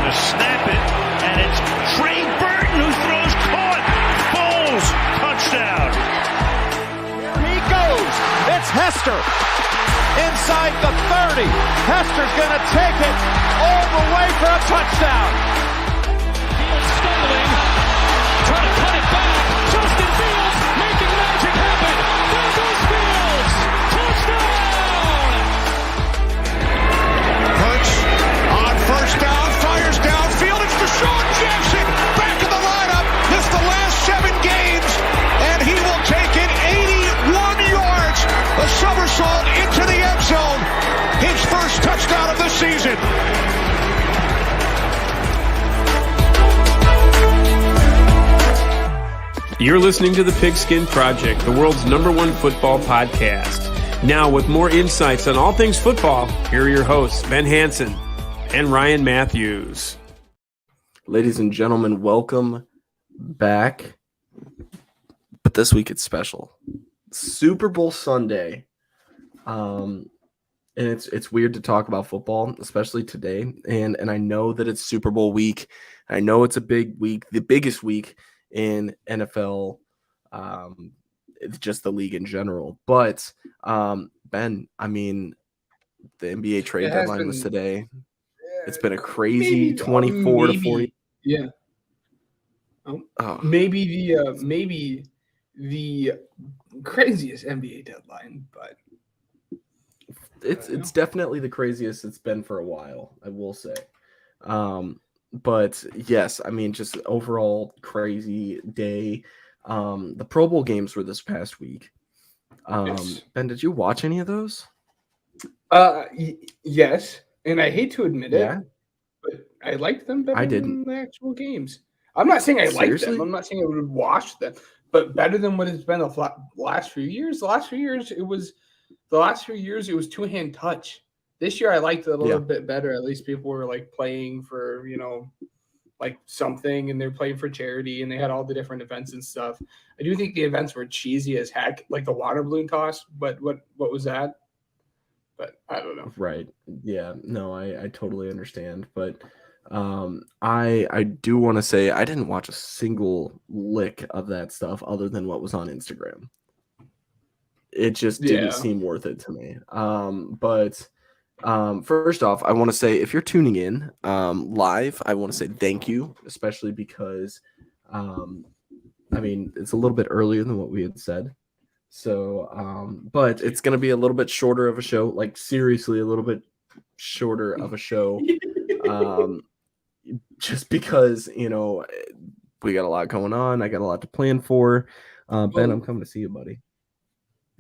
to snap it, and it's Trey Burton who throws caught. Foles, touchdown. Here he goes. It's Hester. Inside the 30. Hester's going to take it all the way for a touchdown. Fields stumbling, trying to cut it back. Justin Fields making magic happen. There goes Fields. Touchdown! Hurts on first down, fires downfield. It's Deshaun Jackson back in the lineup. Missed the last 7 games, and he will take it 81 yards. A somersault into the end zone. His first touchdown of the season. You're listening to the Pigskin Project, the world's #1 football podcast. Now, with more insights on all things football, here are your hosts, Ben Hansen and Ryan Matthews. Ladies and gentlemen, welcome back. But this week it's special. Super Bowl Sunday. And it's weird to talk about football, especially today. And I know that it's Super Bowl week. I know it's a big week, the biggest week in NFL, it's just the league in general. But Ben, I mean, the NBA trade deadline was today. It's been a crazy 24 to 40. Yeah. Maybe the craziest NBA deadline, but it's definitely the craziest it's been for a while, I will say. But yes, I mean, just overall crazy day. The Pro Bowl games were this past week. Yes. Ben, did you watch any of those? Yes, and I hate to admit it, Yeah. but I liked them better I than didn't. the actual games. I'm not saying I liked Seriously? them. I'm not saying I would have watched them, but better than what it's been the last few years. The last few years, it was two-hand touch. This year, I liked it a little bit better. At least people were like playing for, like something, and they're playing for charity, and they had all the different events and stuff. I do think the events were cheesy as heck, like the water balloon toss. But what was that? But I don't know. Right. Yeah. No, I totally understand. But I do want to say I didn't watch a single lick of that stuff other than what was on Instagram. It just didn't seem worth it to me. But first off, I want to say if you're tuning in live, I want to say thank you, especially because I mean, it's a little bit earlier than what we had said. So, but it's going to be a little bit shorter of a show, like seriously, a little bit shorter of a show. Just because, we got a lot going on. I got a lot to plan for. Ben, I'm coming to see you, buddy.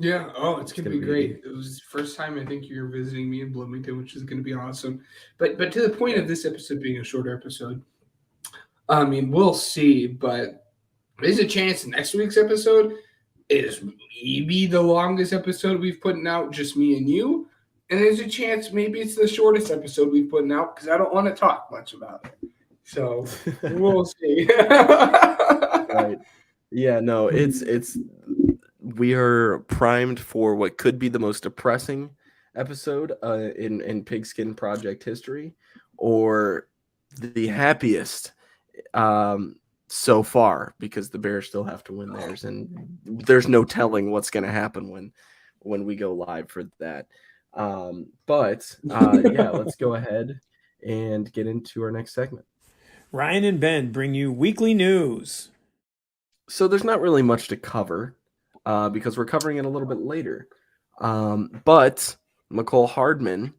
Yeah. Oh, it's going to be great. It was the first time I think you're visiting me in Bloomington, which is going to be awesome. But to the point of this episode being a shorter episode, I mean, we'll see. But there's a chance next week's episode is maybe the longest episode we've put out, just me and you. And there's a chance maybe it's the shortest episode we've put out because I don't want to talk much about it. So we'll see. Right. Yeah, no, it's we are primed for what could be the most depressing episode in Pigskin Project history, or the happiest so far, because the Bears still have to win theirs, and there's no telling what's going to happen when we go live for that. But yeah, let's go ahead and get into our next segment. Ryan and Ben bring you weekly news. So there's not really much to cover because we're covering it a little bit later. But McCole Hardman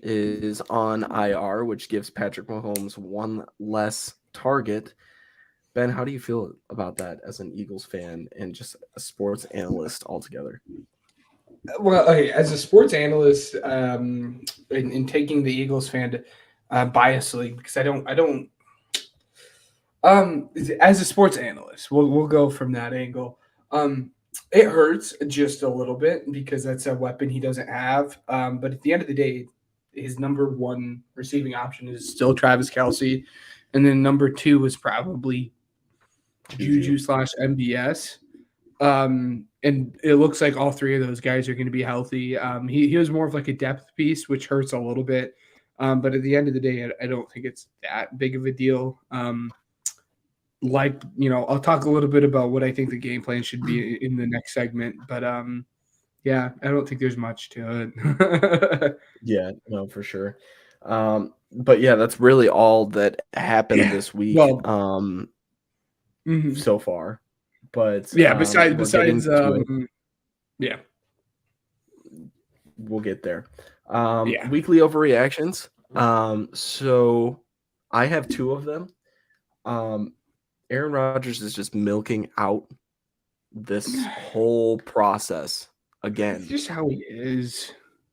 is on IR, which gives Patrick Mahomes one less target. Ben, how do you feel about that as an Eagles fan and just a sports analyst altogether? Well, okay, as a sports analyst, in taking the Eagles fan biasly, because I don't. As a sports analyst, we'll go from that angle. It hurts just a little bit because that's a weapon he doesn't have. But at the end of the day, his number one receiving option is still Travis Kelce, and then number two is probably Juju/MBS. And it looks like all three of those guys are going to be healthy. He was more of like a depth piece, which hurts a little bit. But at the end of the day, I don't think it's that big of a deal. I'll talk a little bit about what I think the game plan should be in the next segment. But yeah, I don't think there's much to it. Yeah, no, for sure. But yeah, that's really all that happened this week. Well, so far. But yeah, we'll get there. Weekly overreactions. So I have 2 of them. Aaron Rodgers is just milking out this whole process again. It's just how he is.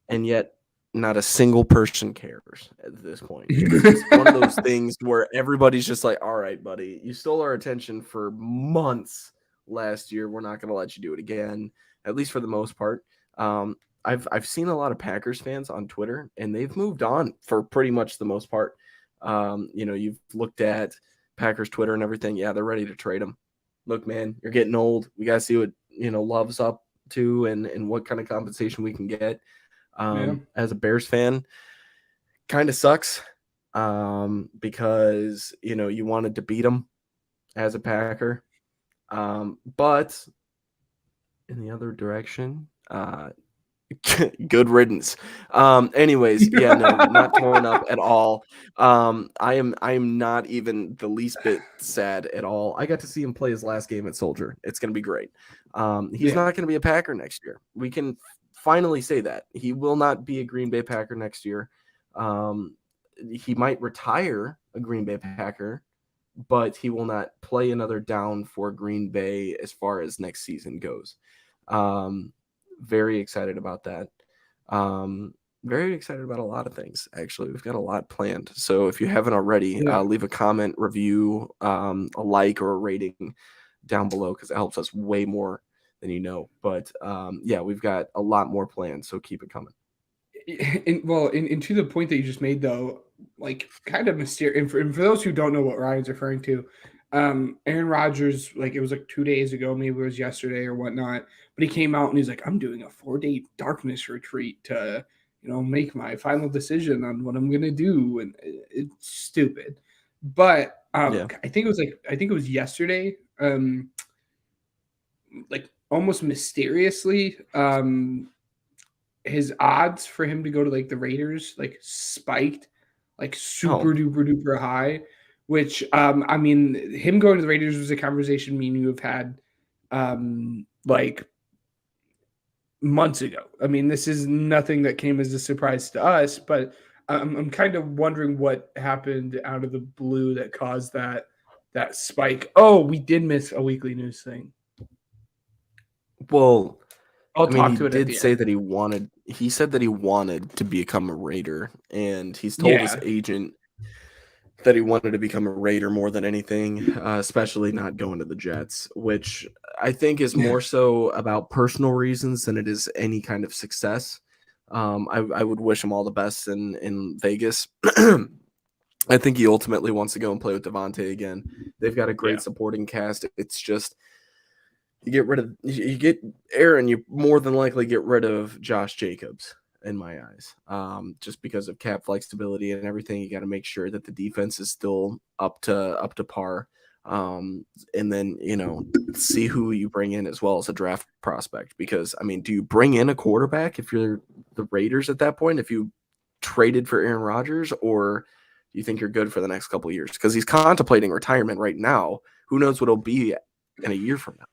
And yet not a single person cares at this point. It's just one of those things where everybody's just like, all right, buddy, you stole our attention for months last year. We're not going to let you do it again, at least for the most part. I've seen a lot of Packers fans on Twitter, and they've moved on for pretty much the most part. You've looked at Packers Twitter and everything. Yeah, they're ready to trade him. Look, man, you're getting old. We got to see what, Love's up to and what kind of compensation we can get. As a Bears fan, kind of sucks because, you wanted to beat them as a Packer. But in the other direction, good riddance. Anyways, yeah, no, not torn up at all. I am not even the least bit sad at all. I got to see him play his last game at Soldier. It's going to be great. He's not going to be a Packer next year. We can finally say that. He will not be a Green Bay Packer next year. He might retire a Green Bay Packer, but he will not play another down for Green Bay as far as next season goes. Very excited about that. Very excited about a lot of things, actually. We've got a lot planned. So if you haven't already, leave a comment, review, a like, or a rating down below because it helps us way more than you know. But we've got a lot more planned, so keep it coming. And to the point that you just made, though, like kind of mysterious. And for those who don't know what Ryan's referring to, Aaron Rodgers, it was 2 days ago, maybe it was yesterday or whatnot, but he came out and he's like, I'm doing a 4-day darkness retreat to, make my final decision on what I'm gonna do, and it's stupid. But I think it was yesterday, almost mysteriously, his odds for him to go to the Raiders spiked super duper high, which him going to the Raiders was a conversation me and you have had months ago. This is nothing that came as a surprise to us, but I'm kind of wondering what happened out of the blue that caused that spike. Oh, we did miss a weekly news thing. Well, I'll talk to it. He did say that he said that he wanted to become a Raider, and he's told his agent that he wanted to become a Raider more than anything, especially not going to the Jets, which I think is more so about personal reasons than it is any kind of success. I would wish him all the best in Vegas. I think he ultimately wants to go and play with Devontae again. They've got a great supporting cast. It's just you get Aaron, you more than likely get rid of Josh Jacobs in my eyes, just because of cap flexibility and everything. You got to make sure that the defense is still up to par, and then see who you bring in as well as a draft prospect. Because do you bring in a quarterback if you're the Raiders at that point? If you traded for Aaron Rodgers, or do you think you're good for the next couple of years? Because he's contemplating retirement right now. Who knows what it'll be in a year from now?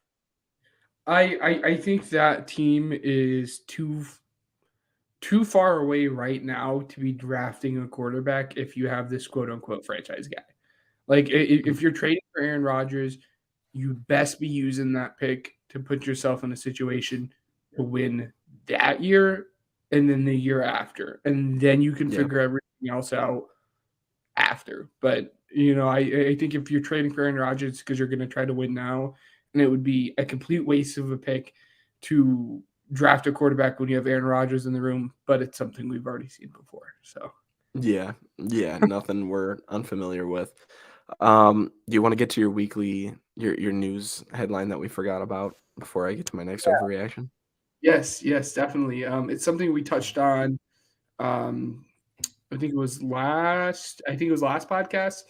I think that team is too far away right now to be drafting a quarterback if you have this quote-unquote franchise guy. If you're trading for Aaron Rodgers, you best be using that pick to put yourself in a situation to win that year and then the year after. And then you can figure everything else out after. But, I think if you're trading for Aaron Rodgers because you're going to try to win now, and it would be a complete waste of a pick to draft a quarterback when you have Aaron Rodgers in the room, but it's something we've already seen before. So yeah, nothing we're unfamiliar with. Do you want to get to your weekly your news headline that we forgot about before I get to my next overreaction? Yes, definitely. It's something we touched on I think it was last podcast.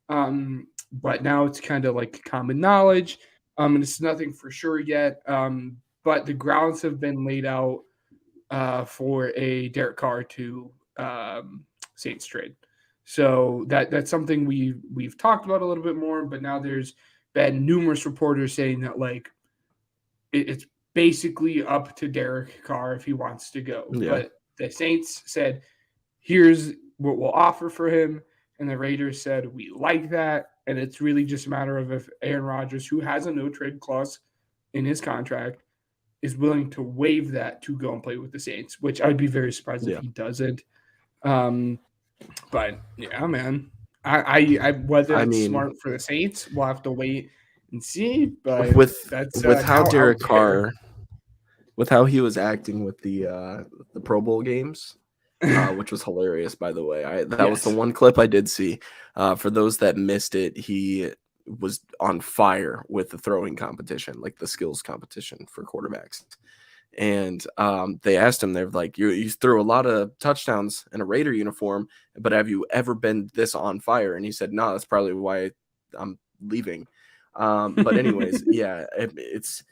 But now it's kind of like common knowledge. And it's nothing for sure yet. But the grounds have been laid out for a Derek Carr to Saints trade. So that's something we've talked about a little bit more, but now there's been numerous reporters saying that like it's basically up to Derek Carr if he wants to go. Yeah. But the Saints said, here's what we'll offer for him. And the Raiders said, we like that. And it's really just a matter of if Aaron Rodgers, who has a no trade clause in his contract, is willing to waive that to go and play with the Saints, which I'd be very surprised if he doesn't. But yeah, man, I whether it's smart for the Saints, we'll have to wait and see. But with how Derek Carr, with how he was acting with the Pro Bowl games, which was hilarious, by the way. That was the one clip I did see. For those that missed it, he was on fire with the throwing competition, like the skills competition for quarterbacks. And they asked him, they're like, you threw a lot of touchdowns in a Raider uniform, but have you ever been this on fire? And he said, no, that's probably why I'm leaving. But anyways, yeah, it's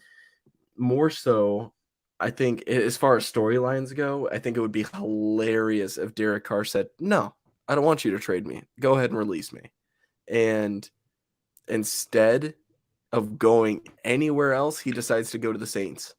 more so, I think as far as storylines go, I think it would be hilarious if Derek Carr said, no, I don't want you to trade me. Go ahead and release me. And instead of going anywhere else, he decides to go to the Saints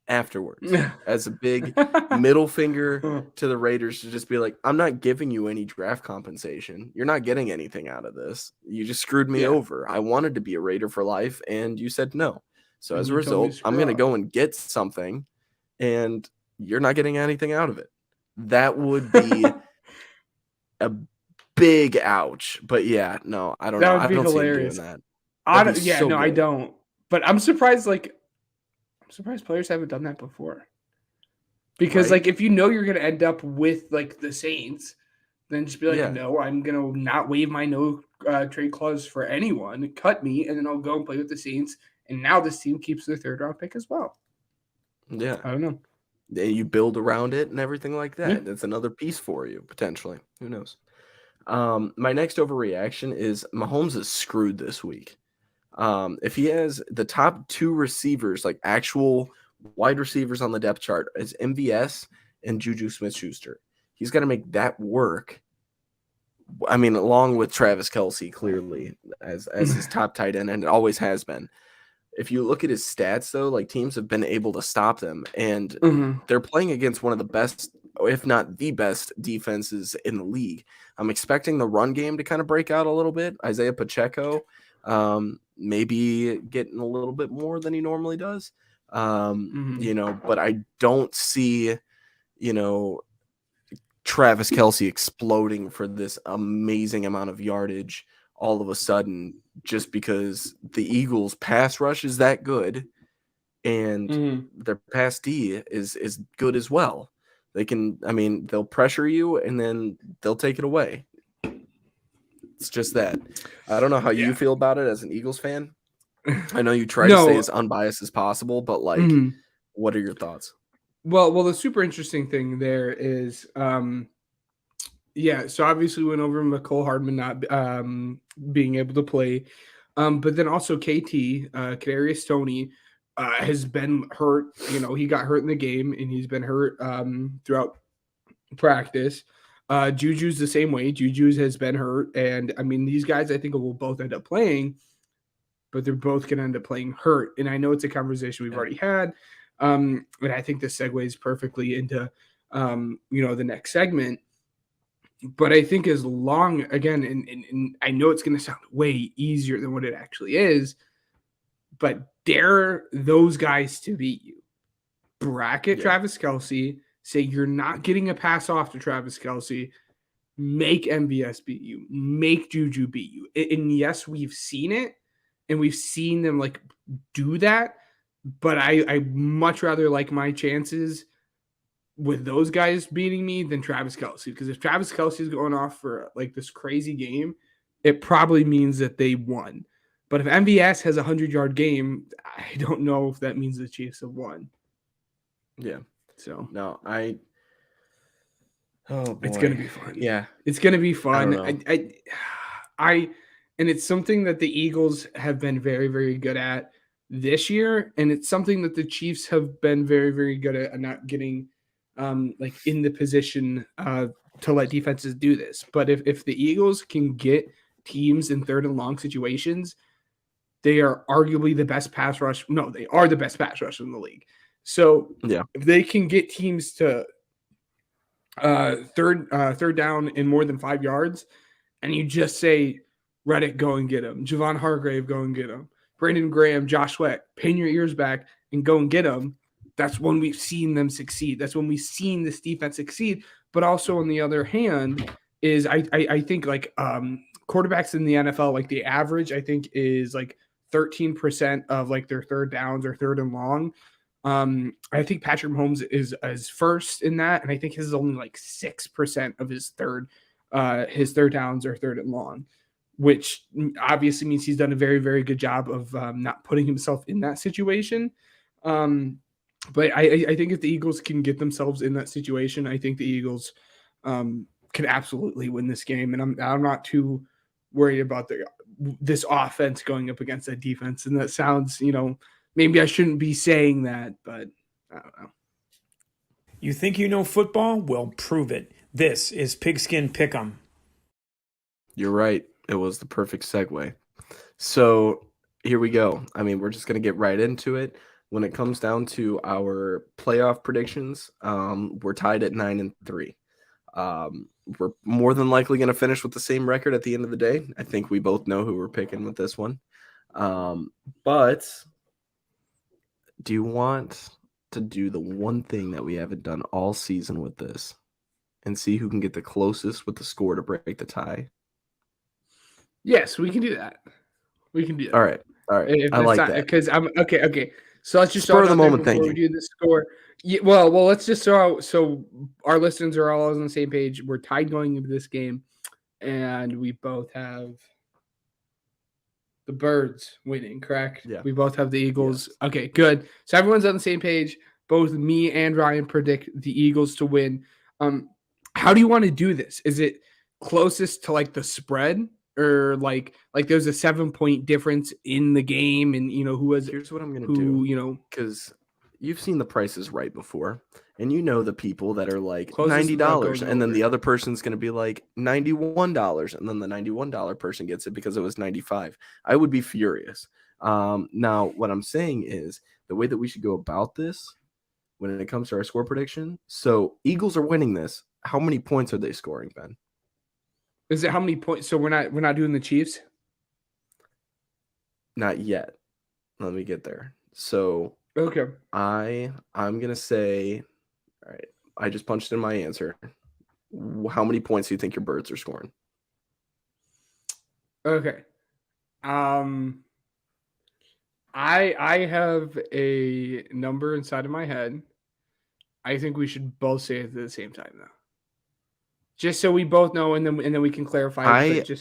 afterwards as a big middle finger to the Raiders to just be like, I'm not giving you any draft compensation. You're not getting anything out of this. You just screwed me over. I wanted to be a Raider for life, and you said no. So as a result, I'm going to go and get something, and you're not getting anything out of it. That would be a big ouch. But yeah, no, I don't know. I don't hilarious. See him doing I that. I don't. But I'm surprised. I'm surprised players haven't done that before. Because if you know you're going to end up with the Saints, then just be like, no, I'm going to not waive my no trade clause for anyone. Cut me, and then I'll go and play with the Saints. And now this team keeps their third round pick as well. Yeah. I don't know. You build around it and everything like that. That's another piece for you, potentially. Who knows? My next overreaction is Mahomes is screwed this week. If he has the top two receivers, like actual wide receivers on the depth chart, is MVS and Juju Smith-Schuster, he's got to make that work. I mean, along with Travis Kelce, clearly, as his top tight end, and it always has been. If you look at his stats, though, teams have been able to stop them, and they're playing against one of the best, if not the best, defenses in the league. I'm expecting the run game to kind of break out a little bit. Isaiah Pacheco, maybe getting a little bit more than he normally does, but I don't see, Travis Kelce exploding for this amazing amount of yardage all of a sudden, just because the Eagles' pass rush is that good, and their pass D is good as well. They'll pressure you, and then they'll take it away. It's just that. I don't know how you feel about it as an Eagles fan. I know you try to stay as unbiased as possible, but what are your thoughts? Well, the super interesting thing there is, so obviously we went over Mecole Hardman not being able to play, but then also KT, Kadarius Toney, has been hurt. He got hurt in the game, and he's been hurt throughout practice. Juju's the same way. Juju has been hurt, and these guys I think will both end up playing, but they're both going to end up playing hurt. And I know it's a conversation we've already had, and I think this segues perfectly into the next segment. But I think as long, again, and I know it's going to sound way easier than what it actually is, but dare those guys to beat you. Bracket Travis Kelce. Say you're not getting a pass off to Travis Kelce. Make MVS beat you. Make Juju beat you. And yes, we've seen it, and we've seen them do that. But I much rather like my chances with those guys beating me than Travis Kelce. Because if Travis Kelce is going off for this crazy game, it probably means that they won. But if MVS has a 100-yard game, I don't know if that means the Chiefs have won. Yeah. So no, Oh boy. It's gonna be fun. Yeah. It's gonna be fun. don't know. And it's something that the Eagles have been very, very good at this year, and it's something that the Chiefs have been very, very good at not getting like in the position to let defenses do this. But if the Eagles can get teams in third and long situations, they are arguably the best pass rush. No, they are the best pass rush in the league. So Yeah. if they can get teams to third down in more than 5 yards, and you just say, Reddick, go and get him. Javon Hargrave, go and get him. Brandon Graham, Josh Sweat, pin your ears back and go and get him. That's when we've seen them succeed. That's when we've seen this defense succeed. But also on the other hand is I think like quarterbacks in the NFL, like the average, I think is like 13% of like their third downs or third and long. I think Patrick Mahomes is first in that, and I think his is only like 6% of his third downs or third and long, which obviously means he's done a very, very good job of not putting himself in that situation. But I think if the Eagles can get themselves in that situation, I think the Eagles can absolutely win this game, and I'm not too worried about this offense going up against that defense. And that sounds, maybe I shouldn't be saying that, but I don't know. You think you know football? Well, prove it. This is Pigskin Pick'em. You're right. It was the perfect segue. So here we go. I mean, we're just going to get right into it. When it comes down to our playoff predictions, we're tied at 9-3. We're more than likely going to finish with the same record at the end of the day. I think we both know who we're picking with this one. But do you want to do the one thing that we haven't done all season with this and see who can get the closest with the score to break the tie? Yes, we can do that. We can do that. All right. I like that. Because I'm okay. So let's just Spur of start the out moment there before thinking. we do the score. Yeah, well, let's just throw out so our listeners are all on the same page. We're tied going into this game, and we both have the Birds winning, correct? Yeah. We both have the Eagles. Yes. Okay, good. So everyone's on the same page. Both me and Ryan predict the Eagles to win. How do you want to do this? Is it closest to like the spread? Or like there's a 7-point difference in the game, and who has Here's what I'm gonna do. Because you've seen the prices right before, and the people that are like Closest without going $90, and then over. the other person's gonna be like $91, and then the $91 person gets it because it was $95. I would be furious. Now what I'm saying is the way that we should go about this when it comes to our score prediction. So Eagles are winning this. How many points are they scoring, Ben? is it how many points? So we're not doing the Chiefs. Not yet. Let me get there. So Okay. I'm gonna say, all right. I just punched in my answer. How many points do you think your Birds are scoring? Okay. I have a number inside of my head. I think we should both say it at the same time, though. Just so we both know, and then we can clarify.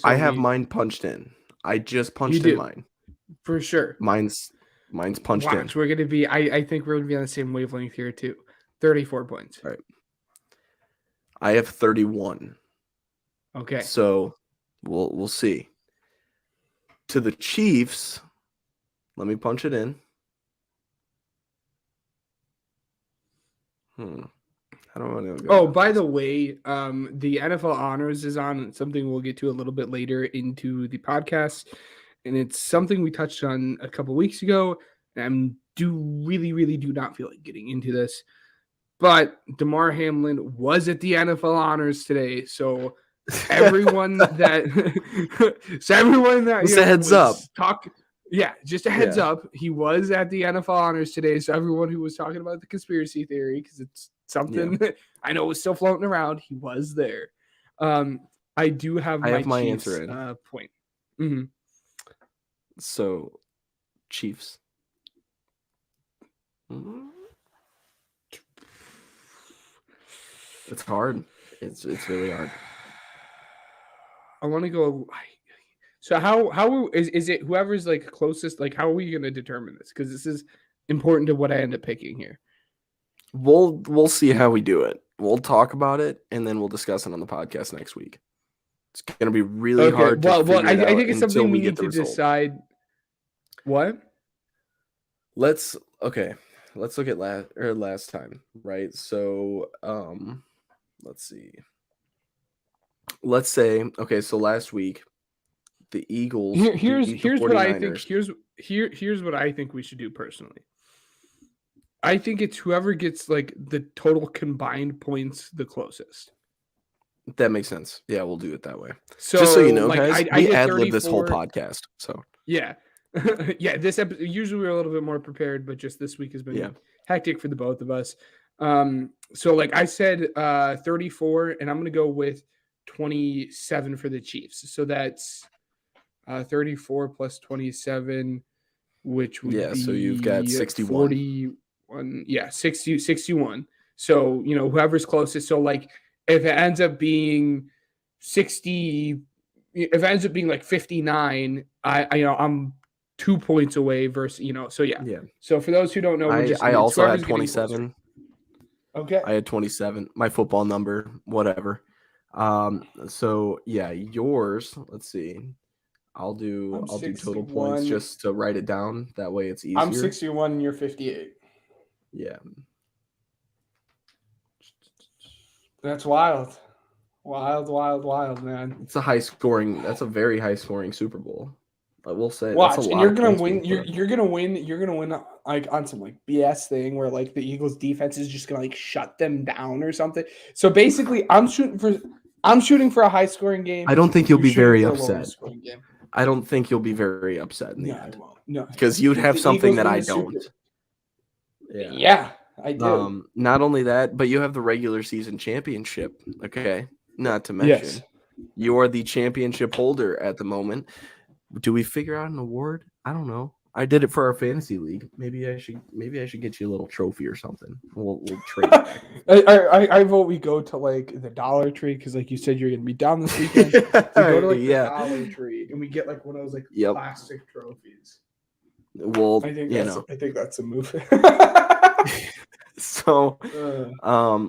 I have mine punched in. I just punched in mine. For sure. Mine's punched in. We're gonna be. I think we're gonna be on the same wavelength here too. 34 points. All right. I have 31. Okay. So we'll see. To the Chiefs, let me punch it in. I don't want to go. Oh, by the way, the NFL Honors is on. Something we'll get to a little bit later into the podcast, and it's something we touched on a couple weeks ago. And I really do not feel like getting into this, but Damar Hamlin was at the NFL Honors today, so everyone that Just a heads up. Just a heads up. He was at the NFL Honors today, so everyone who was talking about the conspiracy theory, because it's something I know was still floating around, he was there. I do have my Chiefs, answer in. Point. Mm-hmm. So, Chiefs. It's hard. It's really hard. I want to go. So how is it? Whoever's like closest. Like, how are we going to determine this? Because this is important to what I end up picking here. We'll see how we do it. We'll talk about it, and then we'll discuss it on the podcast next week. It's going to be really hard to figure it out I think it's until something we get need the to result. decide. What? Let's look at last time, right? So, let's see. Let's say, okay, so last week, the Eagles. Here's beat the what I think. 49ers. Here's what I think we should do personally. I think it's whoever gets like the total combined points the closest. That makes sense. Yeah, we'll do it that way. So just so you know, like, guys, I we did ad-lib this whole 34. podcast. So Yeah. Yeah, this episode usually we're a little bit more prepared, but just this week has been hectic for the both of us. So like I said 34, and I'm gonna go with 27 for the Chiefs. So that's 34 plus 27, which would be so you've got 61. 41, 61. So whoever's closest. So like if it ends up being 60, if it ends up being like 59, I'm 2 points away versus so yeah. So for those who don't know, I also had 27. Okay. I had 27. My football number, whatever. So yeah, yours. Let's see. I'll do total points just to write it down. That way it's easier. I'm 61 and you're 58. Yeah. That's wild. Wild, man. It's that's a very high scoring Super Bowl. I will say. Watch, that's a and lot you're of gonna points win. being put up. You're gonna win like on some like BS thing where like the Eagles defense is just gonna like shut them down or something. So basically, I'm shooting for a high scoring game. I don't think you'll be very upset. Game. I don't think you'll be very upset in the end. I won't. No, because you'd have The something Eagles that win I the Super- don't. Yeah, I do. Not only that, but you have the regular season championship. Okay, not to mention you are the championship holder at the moment. Do we figure out an award? I don't know. I did it for our fantasy league. Maybe I should get you a little trophy or something. We'll trade it back. I vote we go to like the Dollar Tree because like you said you're gonna be down this weekend. We go to like the Dollar Tree and we get like one of those like plastic trophies. Well, I think that's a move. So,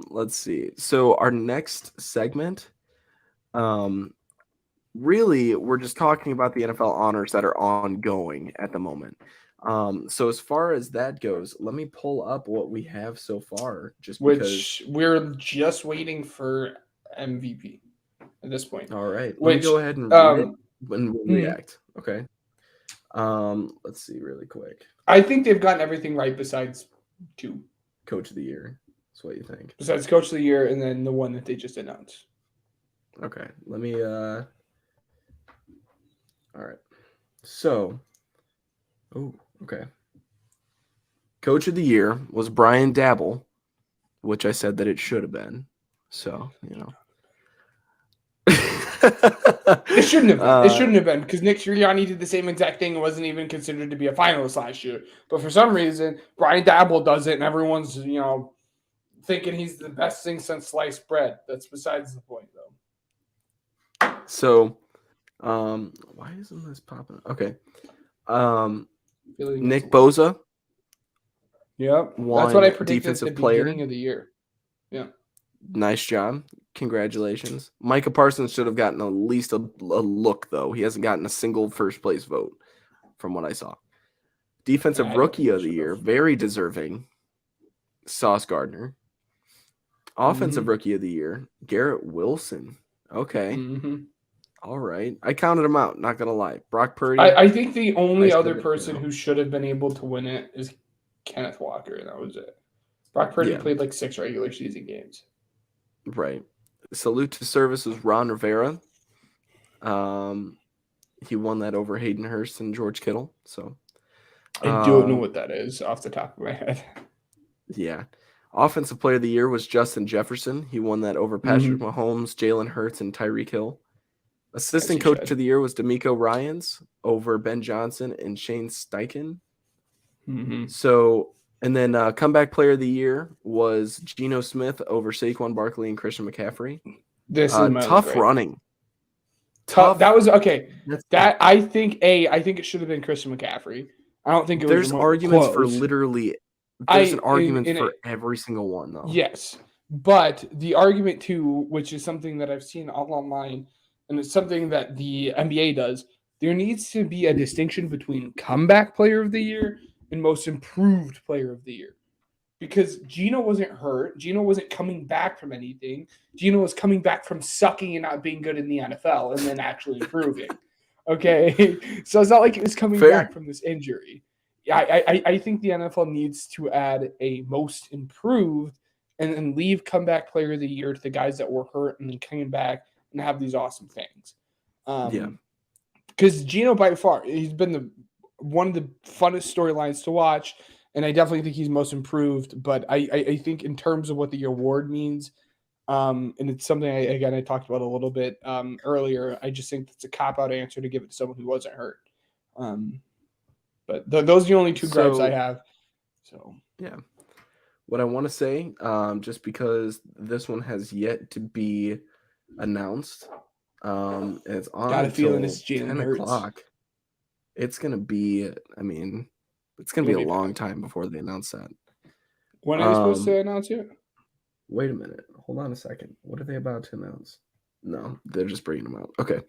let's see. So our next segment, really, we're just talking about the NFL honors that are ongoing at the moment. So as far as that goes, let me pull up what we have so far. Which we're just waiting for MVP at this point. All right, let me go ahead and read it when we react. Okay. Let's see really quick. I think they've gotten everything right besides 2. Coach of the year. That's what you think. Besides Coach of the Year and then the one that they just announced. Okay. Let me all right. So okay. Coach of the Year was Brian Dabble, which I said that it should have been. So, It shouldn't have been. It shouldn't have been because Nick Sirianni did the same exact thing and wasn't even considered to be a finalist last year. But for some reason, Brian Dabble does it, and everyone's thinking he's the best thing since sliced bread. That's besides the point, though. So, why isn't this popping? Okay. Nick Bosa. Yep. That's what I predicted at the beginning of the year. Yeah. Nice job. Congratulations. Micah Parsons should have gotten at least a look, though. He hasn't gotten a single first place vote from what I saw. Defensive Rookie of the Year, very deserving. Sauce Gardner. Offensive Rookie of the Year, Garrett Wilson. Okay. All right. I counted him out, not going to lie. Brock Purdy. I think the only other person who should have been able to win it is Kenneth Walker, and that was it. Brock Purdy played like 6 regular season games. Right. Salute to service was Ron Rivera. He won that over Hayden Hurst and George Kittle. So I don't know what that is off the top of my head. Yeah. Offensive Player of the Year was Justin Jefferson. He won that over Patrick Mahomes, Jalen Hurts, and Tyreek Hill. Assistant Coach of the Year was D'Amico Ryans over Ben Johnson and Shane Steichen. So, and then Comeback Player of the Year was Geno Smith over Saquon Barkley and Christian McCaffrey. This is tough running. That was okay. I think it should have been Christian McCaffrey. I don't think it was. There's arguments for literally. There's an argument for every single one, though. Yes, But the argument too, which is something that I've seen all online, and it's something that the NBA does, there needs to be a distinction between comeback player of the year and most improved player of the year. Because Gino wasn't hurt. Gino wasn't coming back from anything. Gino was coming back from sucking and not being good in the NFL and then actually improving. Okay. So it's not like it was coming back from this injury. I think the NFL needs to add a most improved and then leave comeback player of the year to the guys that were hurt and then came back and have these awesome things. Because Gino, by far, he's been one of the funnest storylines to watch, and I definitely think he's most improved. But I think in terms of what the award means, and it's something I talked about a little bit earlier. I just think it's a cop-out answer to give it to someone who wasn't hurt. But those are the only two gripes I have. So yeah. What I want to say, just because this one has yet to be announced, it's on got a feeling it's 10 o'clock. It's gonna be, it's gonna be a long time before they announce that. When are they supposed to announce it? Wait a minute. Hold on a second. What are they about to announce? No, they're just bringing them out. Okay,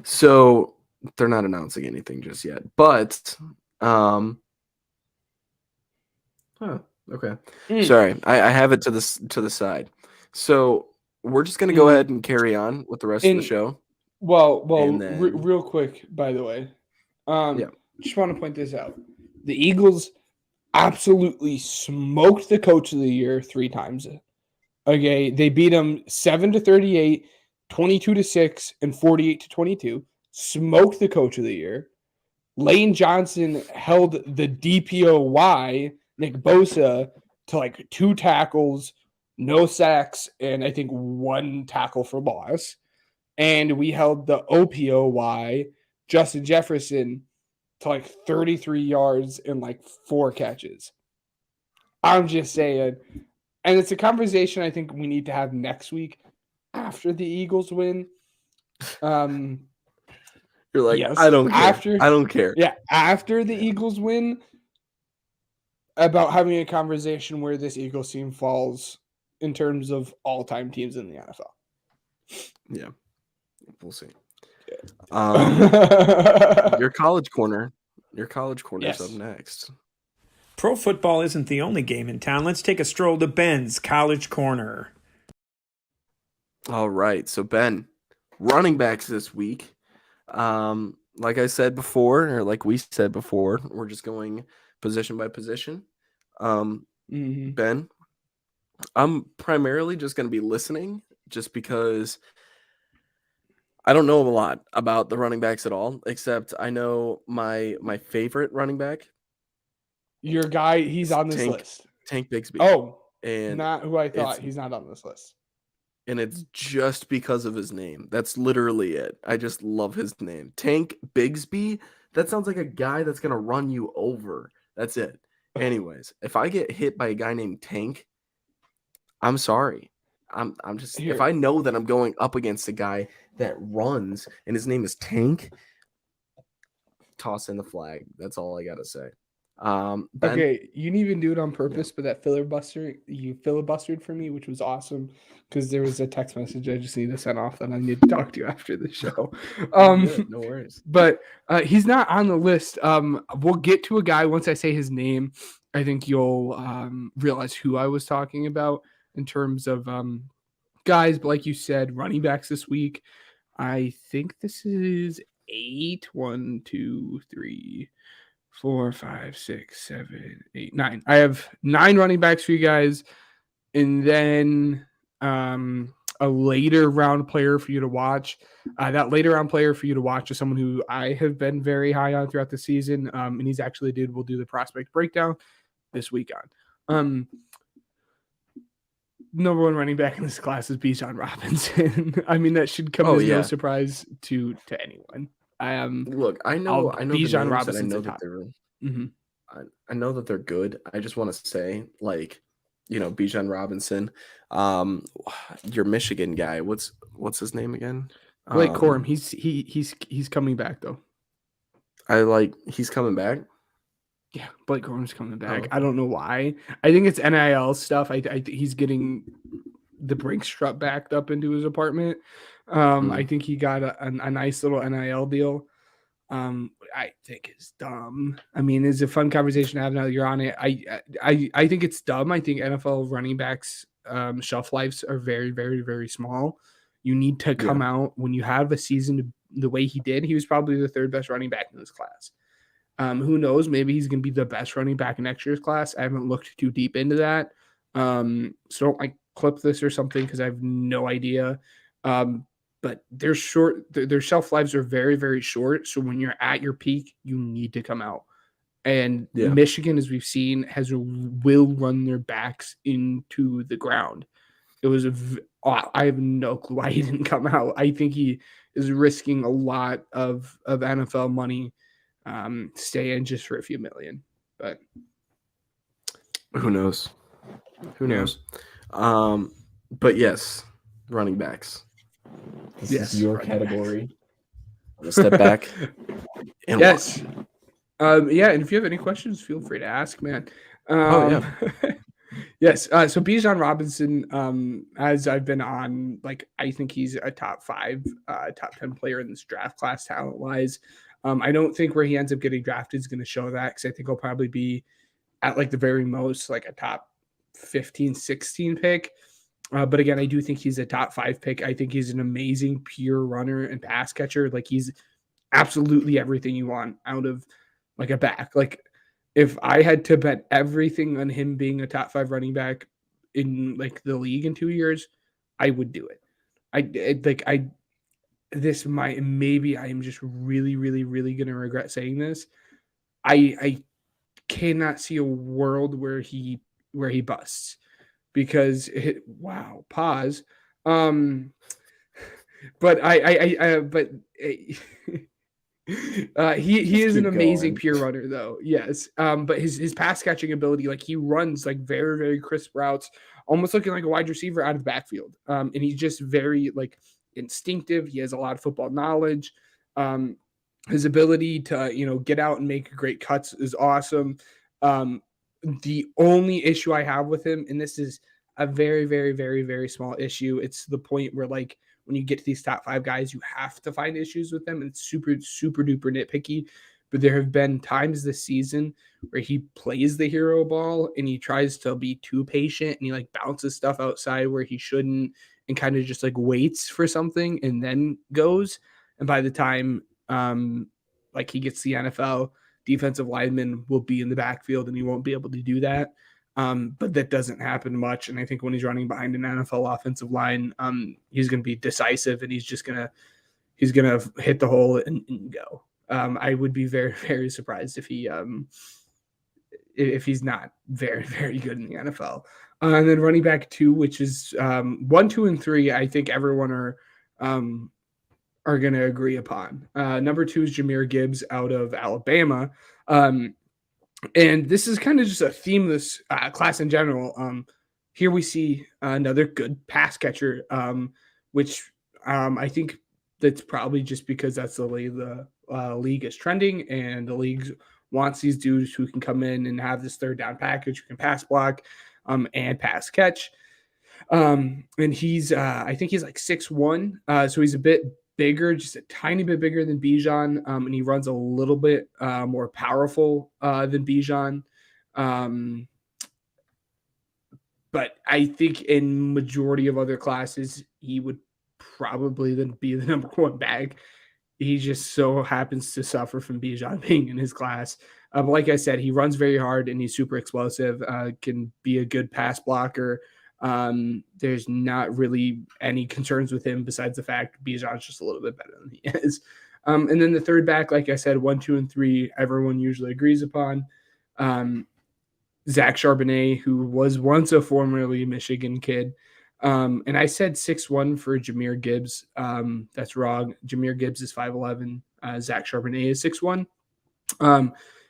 so they're not announcing anything just yet, but okay. Sorry, I have it to the side. So we're just gonna go ahead and carry on with the rest of the show. Well, real quick, by the way, just want to point this out: the Eagles absolutely smoked the coach of the year 3 times. Okay, they beat them 7-38, 22-6, and 48-22. Smoked the coach of the year. Lane Johnson held the DPOY, Nick Bosa, to like 2 tackles, no sacks, and I think 1 tackle for loss. And we held the OPOY, Justin Jefferson, to like 33 yards and like 4 catches. I'm just saying. And it's a conversation I think we need to have next week after the Eagles win. You're like, yes, I don't care. I don't care. Yeah, after the Eagles win, about having a conversation where this Eagles team falls in terms of all-time teams in the NFL. Yeah, we'll see. Your college corner. Your college corner's up next. Pro football isn't the only game in town. Let's take a stroll to Ben's College Corner. All right, so Ben, running backs this week. Like I said before, or like we said before, we're just going position by position. Ben, I'm primarily just going to be listening just because I don't know a lot about the running backs at all, except I know my favorite running back. Your guy, he's on this list. Tank Bigsby. Oh, and not who I thought. He's not on this list. And it's just because of his name. That's literally it. I just love his name. Tank Bigsby. That sounds like a guy that's going to run you over. That's it. Anyways, if I get hit by a guy named Tank, I'm sorry. I'm just if I know that I'm going up against a guy that runs and his name is Tank, toss in the flag. That's all I got to say. Ben, okay, you didn't even do it on purpose, but that you filibustered for me, which was awesome because there was a text message I just need to send off that I need to talk to you after the show. No worries. But he's not on the list. We'll get to a guy once I say his name. I think you'll realize who I was talking about in terms of guys. But like you said, running backs this week. I think this is 8. 1, 2, 3. 4, 5, 6, 7, 8, 9. I have 9 running backs for you guys, and then a later round player for you to watch. That later round player for you to watch is someone who I have been very high on throughout the season, and he's actually we'll do the prospect breakdown this week on. Number 1 running back in this class is Bijan Robinson. I mean, that should come as no surprise to anyone. Look, I know Bijan Robinson. I know that they're good. I just want to say, like, Bijan Robinson, your Michigan guy. What's his name again? Blake Corum. He's coming back though. He's coming back. Yeah, Blake Corum's coming back. I don't know why. I think it's NIL stuff. He's getting the Brinks truck backed up into his apartment. I think he got a nice little NIL deal. I think it's dumb. I mean, it's a fun conversation to have now that you're on it. I think it's dumb. I think NFL running backs shelf lives are very, very, very small. You need to come out when you have a season the way he did. He was probably the third best running back in this class. Who knows? Maybe he's going to be the best running back in next year's class. I haven't looked too deep into that. So don't like clip this or something because I have no idea. But their shelf lives are very, very short. So when you're at your peak, you need to come out. And Michigan, as we've seen, will run their backs into the ground. I have no clue why he didn't come out. I think he is risking a lot of NFL money staying just for a few million. But who knows? Who knows? But yes, running backs. This is your category. Step back. And yes. And if you have any questions, feel free to ask, man. Yes. So Bijan Robinson, as I've been on, like, I think he's a top 5, top 10 player in this draft class talent wise. I don't think where he ends up getting drafted is going to show that, because I think he'll probably be at like the very most like a top 15, 16 pick. But again, I do think he's a top 5 pick. I think he's an amazing pure runner and pass catcher. Like, he's absolutely everything you want out of like a back. Like, if I had to bet everything on him being a top 5 running back in like the league in 2 years, I would do it. Maybe I am just really, really, really going to regret saying this. I cannot see a world where he busts, because pause. But he is an amazing pure runner though. Yes. But his pass catching ability, like, he runs like very, very crisp routes, almost looking like a wide receiver out of the backfield. And he's just very like instinctive. He has a lot of football knowledge. His ability to, get out and make great cuts is awesome. The only issue I have with him, and this is a very, very, very, very small issue, it's the point where, like, when you get to these top 5 guys, you have to find issues with them. And it's super, super duper nitpicky. But there have been times this season where he plays the hero ball and he tries to be too patient, and he like bounces stuff outside where he shouldn't, and kind of just like waits for something and then goes. And by the time like he gets to the NFL, defensive linemen will be in the backfield and he won't be able to do that. But that doesn't happen much. And I think when he's running behind an NFL offensive line, he's going to be decisive, and he's going to hit the hole and go. I would be very, very surprised if he's not very, very good in the NFL. And then running back 2, which is 1, 2, and 3, I think everyone are going to agree upon. Number 2 is Jahmyr Gibbs out of Alabama. And this is kind of just a themeless class in general. Here we see another good pass catcher, which I think that's probably just because that's the way the league is trending, and the league wants these dudes who can come in and have this third down package, who can pass block and pass catch. And he's, I think he's like 6'1", so he's a bit bigger, just a tiny bit bigger than Bijan, and he runs a little bit more powerful than Bijan. But I think in majority of other classes, he would probably then be the number 1 back. He just so happens to suffer from Bijan being in his class. But like I said, he runs very hard and he's super explosive, can be a good pass blocker. There's not really any concerns with him besides the fact Bijan's just a little bit better than he is. And then the third back, like I said, 1, 2, and 3, everyone usually agrees upon. Zach Charbonnet, who was once a formerly Michigan kid. And I said 6'1" for Jahmyr Gibbs. That's wrong. Jahmyr Gibbs is 5'11". Zach Charbonnet is 6'1".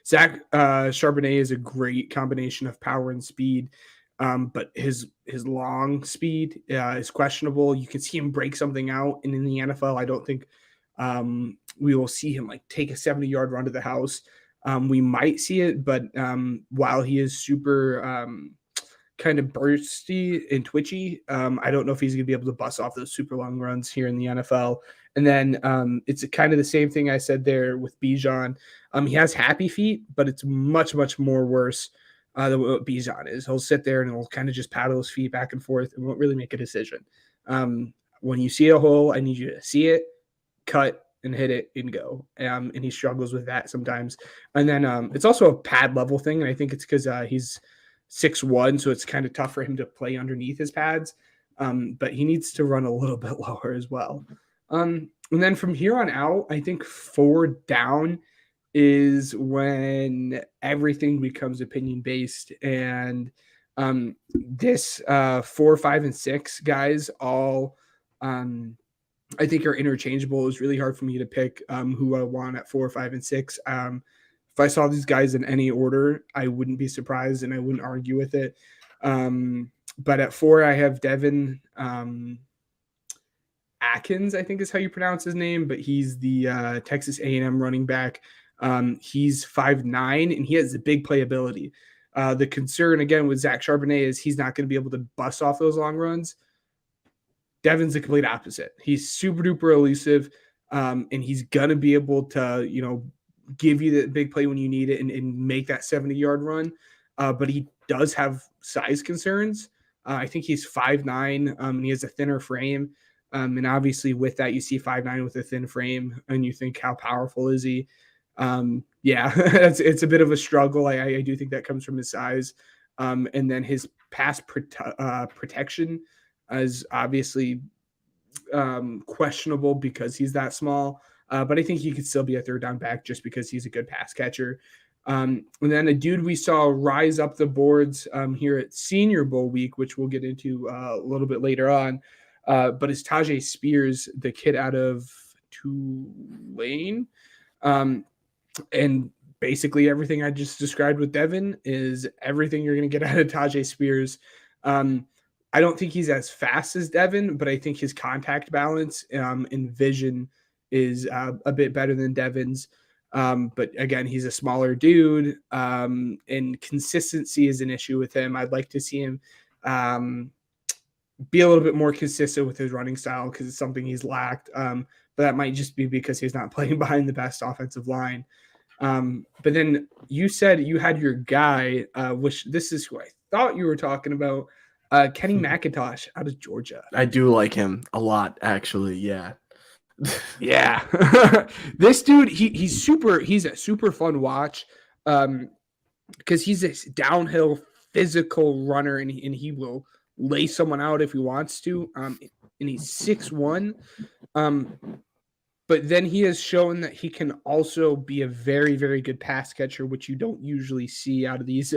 Zach Charbonnet is a great combination of power and speed. But his long speed is questionable. You can see him break something out, and in the NFL, I don't think we will see him like take a 70-yard run to the house. We might see it, but while he is super kind of bursty and twitchy. I don't know if he's going to be able to bust off those super long runs here in the NFL. And then it's kind of the same thing I said there with Bijan. He has happy feet, but it's much, much more worse than what Bijan is. He'll sit there and he'll kind of just paddle his feet back and forth and won't really make a decision. When you see a hole, I need you to see it, cut, and hit it and go. And he struggles with that sometimes. And then it's also a pad level thing. And I think it's because he's 6'1", so it's kind of tough for him to play underneath his pads. But he needs to run a little bit lower as well. And then from here on out, I think 4 down is when everything becomes opinion based. And this 4, 5, and 6 guys all I think are interchangeable. It was really hard for me to pick who I want at 4, 5, and 6. If I saw these guys in any order, I wouldn't be surprised and I wouldn't argue with it. But at 4, I have Devin Akins, I think is how you pronounce his name, but he's the Texas A&M running back. He's 5'9", and he has a big playability. The concern, again, with Zach Charbonnet is he's not going to be able to bust off those long runs. Devin's the complete opposite. He's super duper elusive, and he's going to be able to, give you the big play when you need it and make that 70-yard run. But he does have size concerns. I think he's 5'9", and he has a thinner frame. And obviously with that, you see 5'9" with a thin frame and you think, how powerful is he? Yeah, it's a bit of a struggle. I do think that comes from his size. And then his pass protection is obviously questionable because he's that small. But I think he could still be a third down back just because he's a good pass catcher. And then a dude we saw rise up the boards here at Senior Bowl week, which we'll get into a little bit later on, but it's Tyjae Spears, the kid out of Tulane. And basically everything I just described with Devin is everything you're going to get out of Tyjae Spears. I don't think he's as fast as Devin, but I think his contact balance and vision is a bit better than Devin's. But again, he's a smaller dude, and consistency is an issue with him. I'd like to see him be a little bit more consistent with his running style because it's something he's lacked. But that might just be because he's not playing behind the best offensive line. But then you said you had your guy, which this is who I thought you were talking about, Kenny McIntosh out of Georgia. I do like him a lot, actually. Yeah. Yeah. This dude, he's a super fun watch because he's this downhill physical runner and he will lay someone out if he wants to. And he's 6'1". But then he has shown that he can also be a very, very good pass catcher, which you don't usually see out of these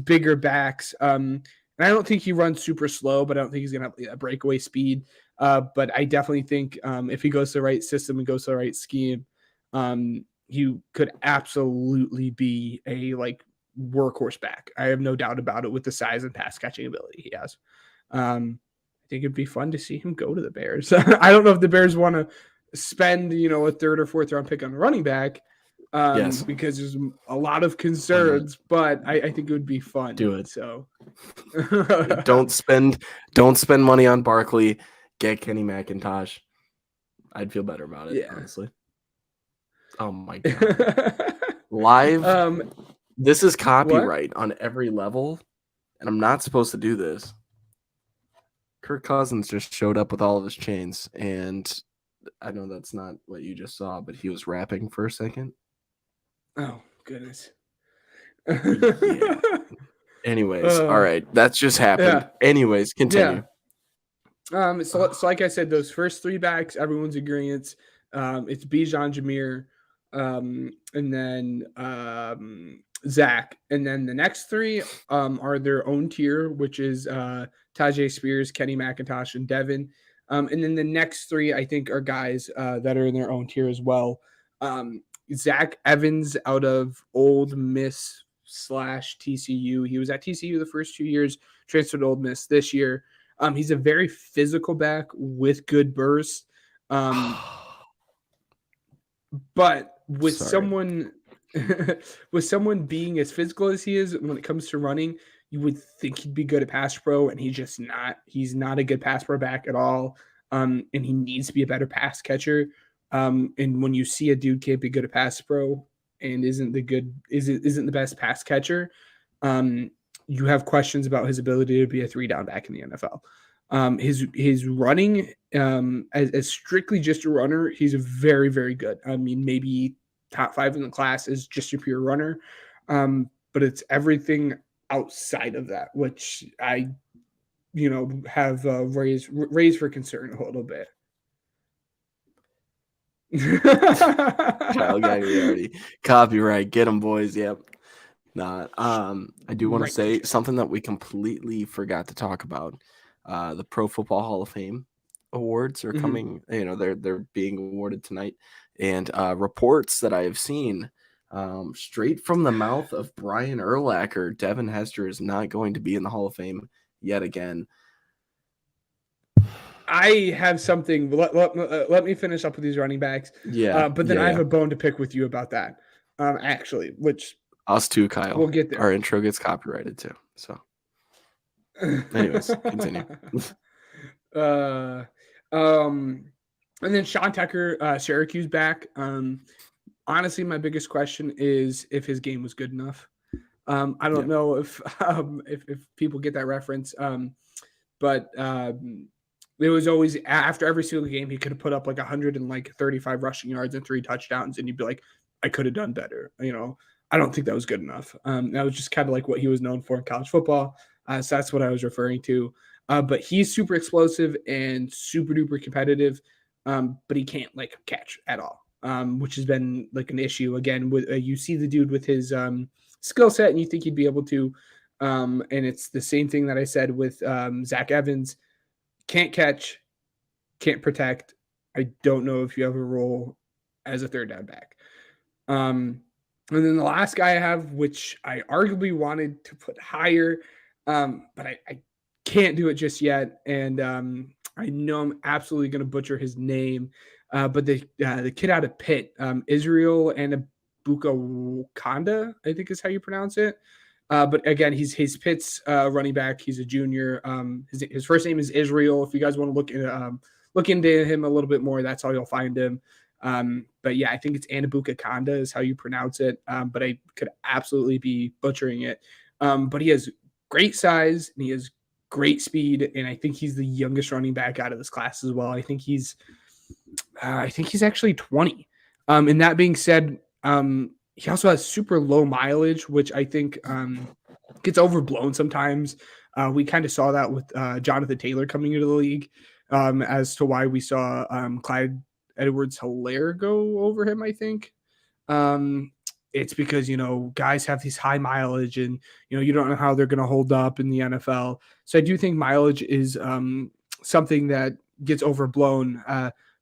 bigger backs. And I don't think he runs super slow, but I don't think he's going to have a breakaway speed. But I definitely think if he goes to the right system and goes to the right scheme, he could absolutely be a workhorse back. I have no doubt about it with the size and pass catching ability he has. I think it'd be fun to see him go to the Bears. I don't know if the Bears want to spend, a third or fourth round pick on running back yes, because there's a lot of concerns, but I think it would be fun. Do it. So don't spend money on Barkley. Get Kenny McIntosh. I'd feel better about it, honestly. Oh my god. Live. This is copyright on every level, and I'm not supposed to do this. Kirk Cousins just showed up with all of his chains, and I know that's not what you just saw, but he was rapping for a second. Oh, goodness. Yeah. Anyways, all right. That's just happened. Yeah. Anyways, continue. Yeah. So like I said, those first 3 backs, everyone's agreeance. It's Bijan, Jameer, and then Zach. And then the next 3 are their own tier, which is Tyjae Spears, Kenny McIntosh, and Devin. And then the next 3, I think, are guys that are in their own tier as well. Zach Evans out of Ole Miss / TCU. He was at TCU the first 2 years, transferred to Ole Miss this year. He's a very physical back with good burst. But with someone being as physical as he is when it comes to running, you would think he'd be good at pass pro, and he's just not. He's not a good pass pro back at all. And he needs to be a better pass catcher. And when you see a dude can't be good at pass pro and isn't the best pass catcher, you have questions about his ability to be a 3-down back in the NFL. His running, as strictly just a runner, he's very, very good. I mean, maybe top 5 in the class is just a pure runner. But it's everything outside of that, which I, have raised for concern a little bit. Kyle Geiger already copyright. Get them, boys. Yep. Not. I do want to say something that we completely forgot to talk about. The Pro Football Hall of Fame awards are coming. They're being awarded tonight, and reports that I have seen straight from the mouth of Brian Urlacher, Devin Hester is not going to be in the Hall of Fame yet again. I have something. Let me finish up with these running backs. Yeah. But then I have a bone to pick with you about that. Actually, which us too, Kyle. We'll get there. Our intro gets copyrighted too. So, anyways, continue. And then Sean Tucker, Syracuse back. Honestly, my biggest question is if his game was good enough. I don't know if people get that reference. But it was always after every single game, he could have put up like 135 rushing yards and 3 touchdowns. And you'd be like, I could have done better. I don't think that was good enough. That was just kind of like what he was known for in college football. So that's what I was referring to. But he's super explosive and super duper competitive. But he can't catch at all, which has been like an issue again with you see the dude with his skill set and you think he'd be able to. And it's the same thing that I said with Zach Evans. Can't catch, can't protect. I don't know if you have a role as a 3rd-down back. And then the last guy I have, which I arguably wanted to put higher, but I can't do it just yet. And I know I'm absolutely going to butcher his name, but the kid out of Pitt, Israel Anabuka-Wakanda, I think is how you pronounce it. But again, he's Pitt's running back. He's a junior. His first name is Israel. If you guys want to look into him a little bit more, that's how you'll find him. But yeah, I think it's Anabuka-Wakanda is how you pronounce it. But I could absolutely be butchering it. But he has great size and he has great speed, and I think he's the youngest running back out of this class as well. I think he's actually 20. And that being said, he also has super low mileage, which I think gets overblown sometimes. We kind of saw that with Jonathan Taylor coming into the league as to why we saw Clyde Edwards-Helaire go over him, I think. It's because, guys have these high mileage and, you don't know how they're going to hold up in the NFL. So I do think mileage is something that gets overblown.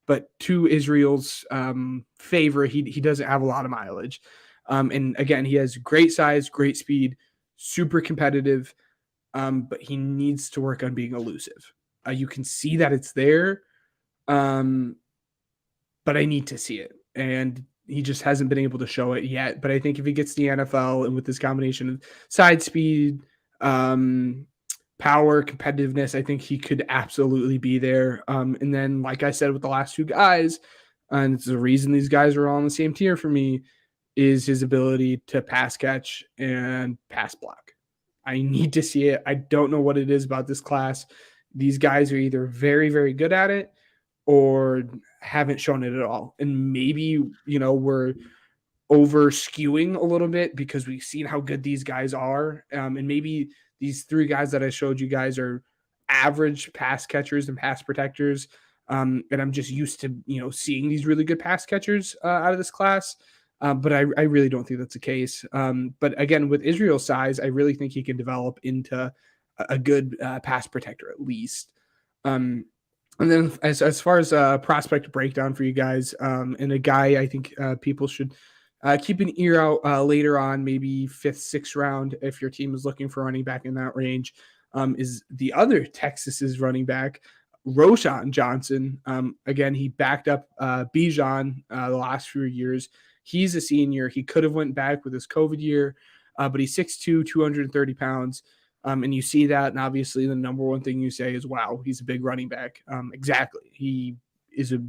But to Israel's favor, he doesn't have a lot of mileage. And again, he has great size, great speed, super competitive, but he needs to work on being elusive. You can see that it's there, but I need to see it. And he just hasn't been able to show it yet. But I think if he gets the NFL and with this combination of side speed, power, competitiveness, I think he could absolutely be there. And then, like I said, with the last 2 guys, and it's the reason these guys are all on the same tier for me, is his ability to pass catch and pass block. I need to see it. I don't know what it is about this class. These guys are either very, very good at it or haven't shown it at all. And maybe, we're over skewing a little bit because we've seen how good these guys are. And maybe these 3 guys that I showed you guys are average pass catchers and pass protectors. And I'm just used to, seeing these really good pass catchers out of this class. But I really don't think that's the case. But again, with Israel's size, I really think he can develop into a good pass protector at least. And then as far as prospect breakdown for you guys, and a guy I think people should keep an ear out later on, maybe 5th, 6th round, if your team is looking for running back in that range, is the other Texas's running back, Roschon Johnson. Again, he backed up Bijan the last few years. He's a senior. He could have went back with his COVID year, but he's 6'2", 230 pounds. And you see that, and obviously the number one thing you say is, wow, he's a big running back. Exactly. He is a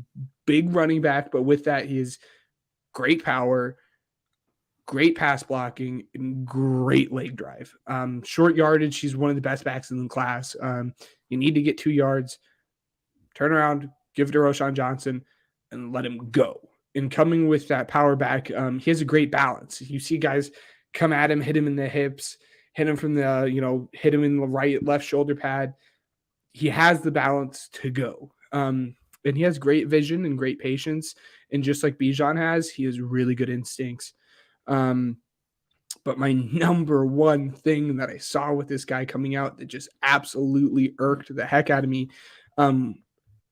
big running back, but with that, he is great power, great pass blocking, and great leg drive. Short yardage, he's one of the best backs in the class. You need to get 2 yards, turn around, give it to Roschon Johnson, and let him go. And coming with that power back, he has a great balance. You see guys come at him, hit him in the hips, hit him from the, hit him in the right, left shoulder pad. He has the balance to go. And he has great vision and great patience. And just like Bijan has, he has really good instincts. But my number one thing that I saw with this guy coming out that just absolutely irked the heck out of me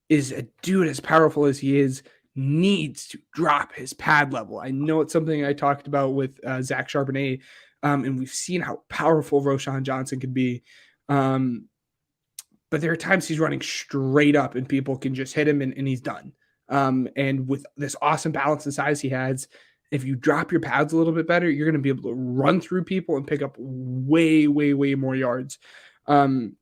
is a dude as powerful as he is needs to drop his pad level. I know it's something I talked about with Zach Charbonnet, and we've seen how powerful Roschon Johnson can be. But there are times he's running straight up and people can just hit him and he's done. And with this awesome balance and size he has, if you drop your pads a little bit better, you're going to be able to run through people and pick up way, way, way more yards. And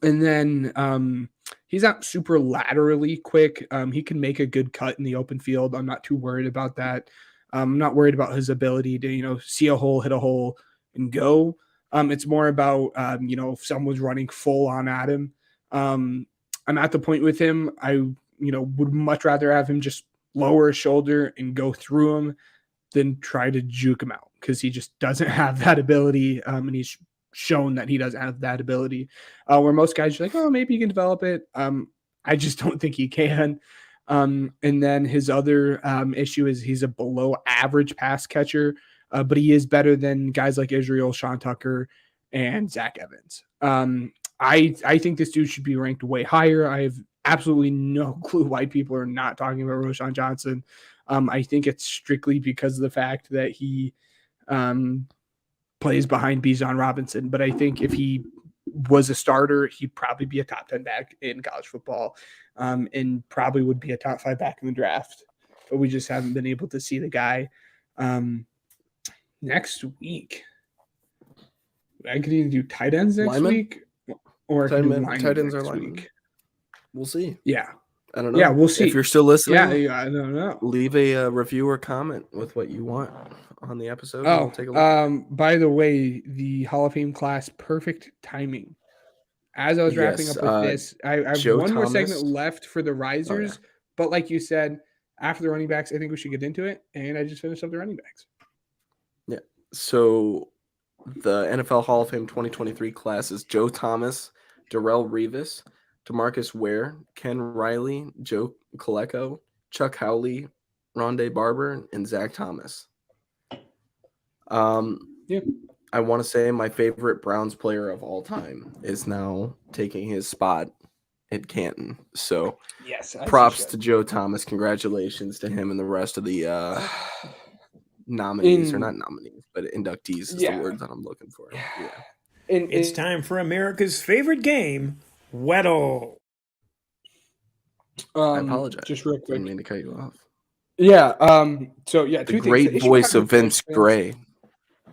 then he's not super laterally quick. He can make a good cut in the open field. I'm not too worried about that. I'm not worried about his ability to, see a hole, hit a hole, and go. It's more about, if someone's running full on at him. I'm at the point with him. I, would much rather have him just lower his shoulder and go through him than try to juke him out, because he just doesn't have that ability. And he's shown that he doesn't have that ability, where most guys are like, oh, maybe you can develop it. I just don't think he can. And then his other issue is he's a below average pass catcher, but he is better than guys like Israel, Sean Tucker, and Zach Evans. I think this dude should be ranked way higher. I have absolutely no clue why people are not talking about Roschon Johnson. I think it's strictly because of the fact that he plays behind Bijan Robinson. But I think if he was a starter, he'd probably be a top 10 back in college football, and probably would be a top 5 back in the draft. But we just haven't been able to see the guy. Next week, I could either do tight ends next week, or tight ends are linemen. We'll see. Yeah. I don't know. Yeah, we'll see. If you're still listening, I don't know. Leave a review or comment with what you want on the episode. We'll take a look. By the way, the Hall of Fame class, perfect timing. As I was wrapping up with this, I have one more segment left for the risers. But like you said, after the running backs, I think we should get into it. And I just finished up the running backs. Yeah. So the NFL Hall of Fame 2023 class is Joe Thomas, Darrelle Revis, DeMarcus Ware, Ken Riley, Joe Colecco, Chuck Howley, Rondé Barber, and Zach Thomas. I want to say my favorite Browns player of all time is now taking his spot at Canton. So yes, props to Joe Thomas. Congratulations to him and the rest of the nominees, or not nominees, but inductees is the word that I'm looking for. Yeah. It's time for America's favorite game, Weddle. I apologize. Just real quick. I didn't mean to cut you off. Yeah. So yeah, the great voice of Vince Gray.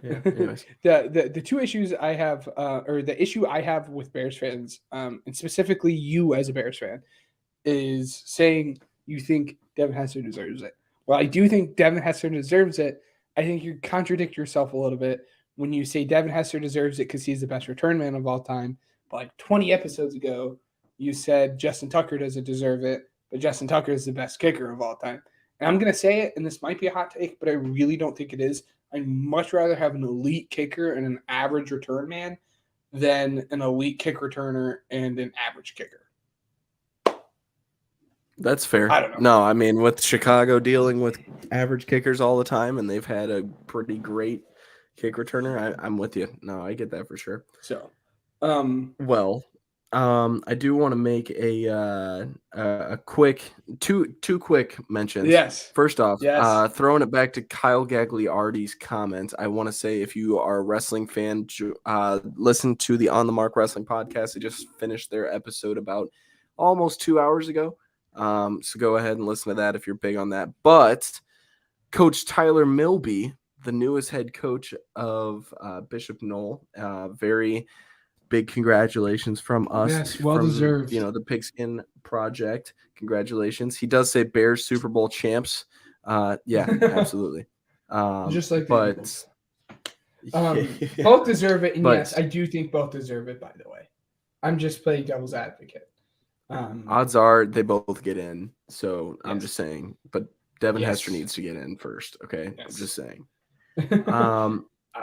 Yeah. The two issues I have, or the issue I have with Bears fans, and specifically you as a Bears fan, is saying you think Devin Hester deserves it. Well, I do think Devin Hester deserves it. I think you contradict yourself a little bit when you say Devin Hester deserves it because he's the best return man of all time. But like 20 episodes ago, you said Justin Tucker doesn't deserve it, but Justin Tucker is the best kicker of all time. And I'm going to say it, and this might be a hot take, but I really don't think it is. I'd much rather have an elite kicker and an average return man than an elite kick returner and an average kicker. That's fair. I don't know. No, I mean, with Chicago dealing with average kickers all the time, and they've had a pretty great kick returner, I'm with you. No, I get that for sure. So, I do want to make a quick two quick mentions. Yes. First off, throwing it back to Kyle Gagliardi's comments, I want to say if you are a wrestling fan, listen to the On the Mark Wrestling podcast. They just finished their episode about almost 2 hours ago. So go ahead and listen to that if you're big on that. But Coach Tyler Milby, the newest head coach of Bishop Knoll, very big congratulations from us. Yes, well from, deserved. The Pigskin Project. Congratulations. He does say Bears Super Bowl champs. Yeah, absolutely. Just like the but both deserve it, and But- yes, I do think both deserve it. By the way, I'm just playing devil's advocate. odds are they both get in. So I'm Yes. just saying. But Devin Yes. Hester needs to get in first. Okay, Yes. I'm just saying.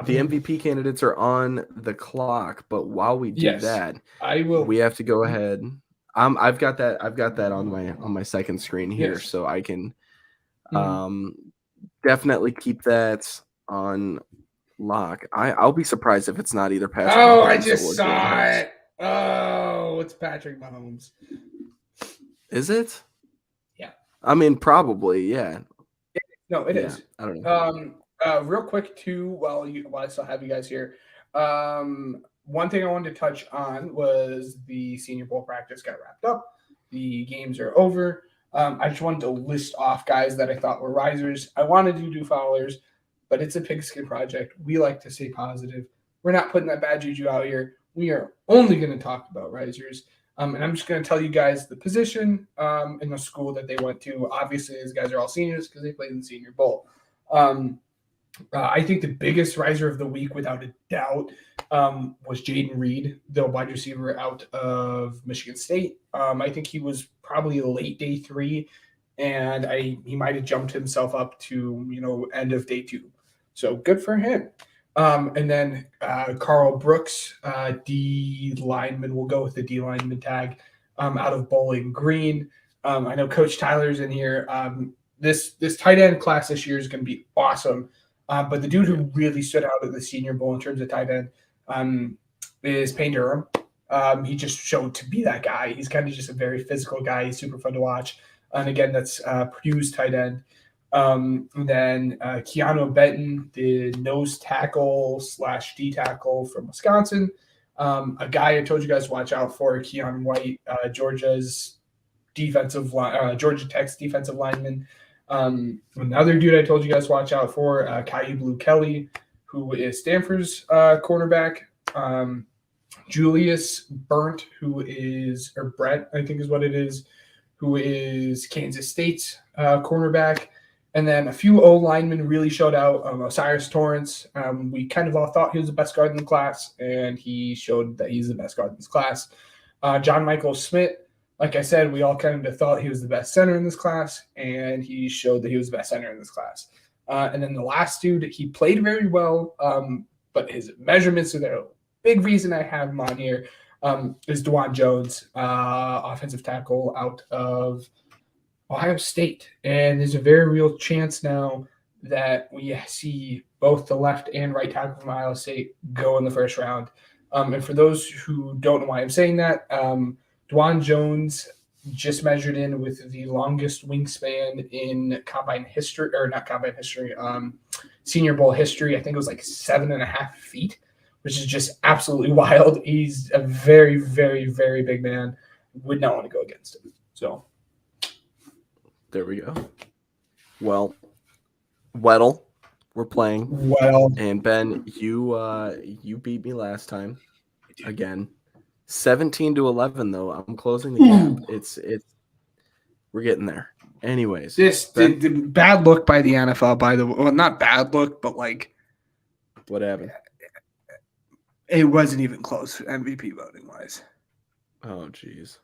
The MVP candidates are on the clock, but while we do Yes. that, I will. we have to go ahead. I've got that on my second screen here, Yes. so I can definitely keep that on lock. I'll be surprised if it's not either Patrick. Oh, I Mahomes just or saw Jalen Hurts. it. Oh, it's Patrick Mahomes. Is it? Yeah. I mean, probably, yeah. No, it is. I don't know. Real quick too, while I still have you guys here, one thing I wanted to touch on was the Senior Bowl practice got wrapped up. The games are over. I just wanted to list off guys that I thought were risers. I wanted to do followers, but it's a Pigskin Project. We like to stay positive. We're not putting that bad juju out here. We are only going to talk about risers. And I'm just going to tell you guys the position in the school that they went to. Obviously, these guys are all seniors because they played in the Senior Bowl. I think the biggest riser of the week, without a doubt, was Jaden Reed, the wide receiver out of Michigan State. I think he was probably late day 3, and he might have jumped himself up to end of day 2. So good for him. And then Carl Brooks, D lineman, we'll go with the D lineman tag, out of Bowling Green. I know Coach Tyler's in here. This tight end class this year is going to be awesome. But the dude who really stood out at the Senior Bowl in terms of tight end is Payne Durham. He just showed to be that guy. He's kind of just a very physical guy. He's super fun to watch. And again, that's Purdue's tight end. And then Keanu Benton, the nose tackle / D tackle from Wisconsin. A guy I told you guys to watch out for, Keon White, Georgia Tech's defensive lineman. Another dude I told you guys to watch out for, Kaiu Blue Kelly, who is Stanford's cornerback. Julius Brent, Brett, I think is what it is, who is Kansas State's cornerback. And then a few O linemen really showed out. Osiris Torrance, we kind of all thought he was the best guard in the class, and he showed that he's the best guard in this class. John Michael Smith, like I said, we all kind of thought he was the best center in this class, and he showed that he was the best center in this class. And then the last dude, he played very well, but his measurements are the big reason I have him on here, is DeJuan Jones, offensive tackle out of Ohio State. And there's a very real chance now that we see both the left and right tackle from Ohio State go in the first round. And for those who don't know why I'm saying that, DeJuan Jones just measured in with the longest wingspan in Senior Bowl history. I think it was like 7.5 feet, which is just absolutely wild. He's a very, very, very big man. Would not want to go against him. So there we go. Well, Weddle, we're playing. Well, and Ben, you beat me last time again. 17-11 though. I'm closing the gap. It's we're getting there. Anyways, the bad look by the NFL, by the way. Well, not bad look, but like what happened? It wasn't even close MVP voting wise. Oh geez.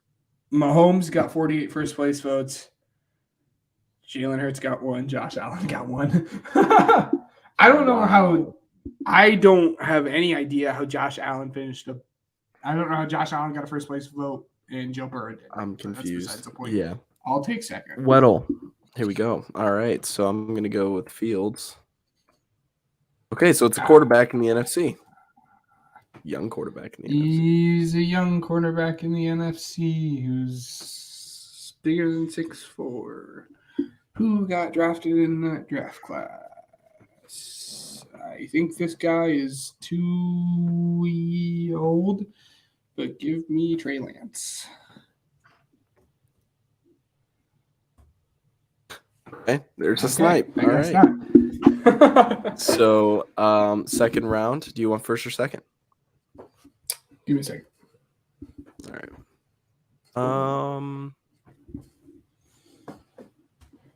Mahomes got 48 first place votes. Jalen Hurts got 1. Josh Allen got 1. I don't know how. I don't have any idea how Josh Allen finished up. I don't know how Josh Allen got a first place vote and Joe Burrow did. I'm confused. That's besides the point. Yeah. I'll take second. Weddle. Here we go. All right. So I'm going to go with Fields. Okay. So it's a quarterback in the NFC. Young quarterback in the NFC. He's a young quarterback in the NFC who's bigger than 6'4". Who got drafted in that draft class? I think this guy is too old, but give me Trey Lance. Okay, there's a snipe. All right. So, second round. Do you want first or second? Give me a second. All right.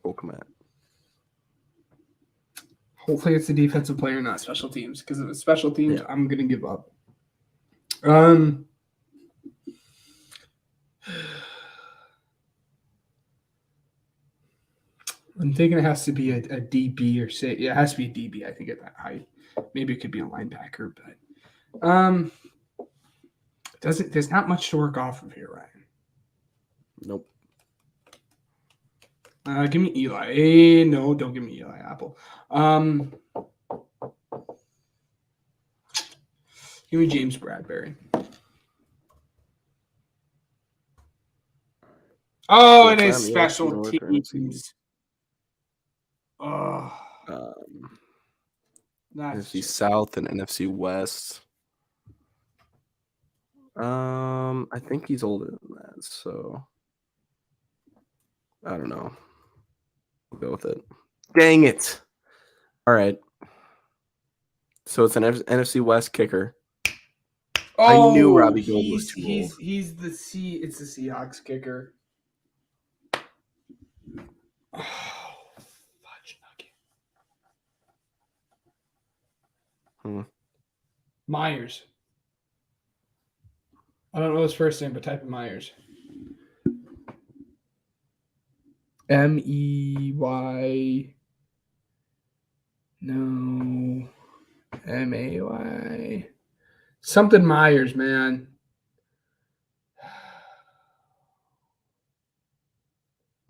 Komet. Hopefully it's a defensive player, not special teams. Because if it's special teams, I'm gonna give up. I'm thinking it has to be a DB or say it has to be a DB. I think at that height, maybe it could be a linebacker, but there's not much to work off of here, Ryan. Nope. Give me Eli. No, don't give me Eli Apple. Give me James Bradbury. Oh, it is special teams. Oh, NFC South and NFC West. I think he's older than that, so I don't know. We'll go with it. Dang it! All right. So it's an NFC West kicker. Oh, I knew Robbie Gould was too old. It's the Seahawks kicker. Oh, fudge nugget. Myers. I don't know his first name, but type in Myers. M-E-Y. No. M-A-Y. Something Myers, man.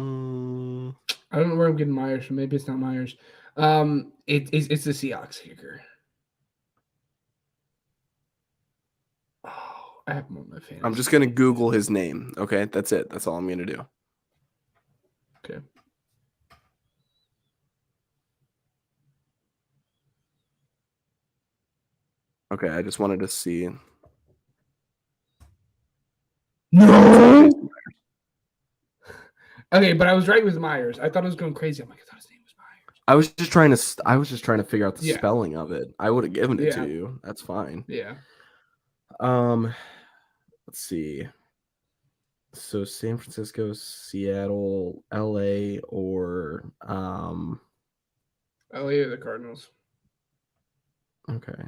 I don't know where I'm getting Myers from. Maybe it's not Myers. It's the Seahawks kicker. Oh, I have him on my fantasy. I'm just gonna Google his name. Okay, that's it. That's all I'm gonna do. Okay. Okay, I just wanted to see. No. Okay, but I was right with Myers. I thought I was going crazy. I'm like, I thought his name was Myers. I was just trying to figure out the spelling of it. I would have given it to you. That's fine. Yeah. Let's see. So San Francisco, Seattle, LA, or LA or the Cardinals. Okay.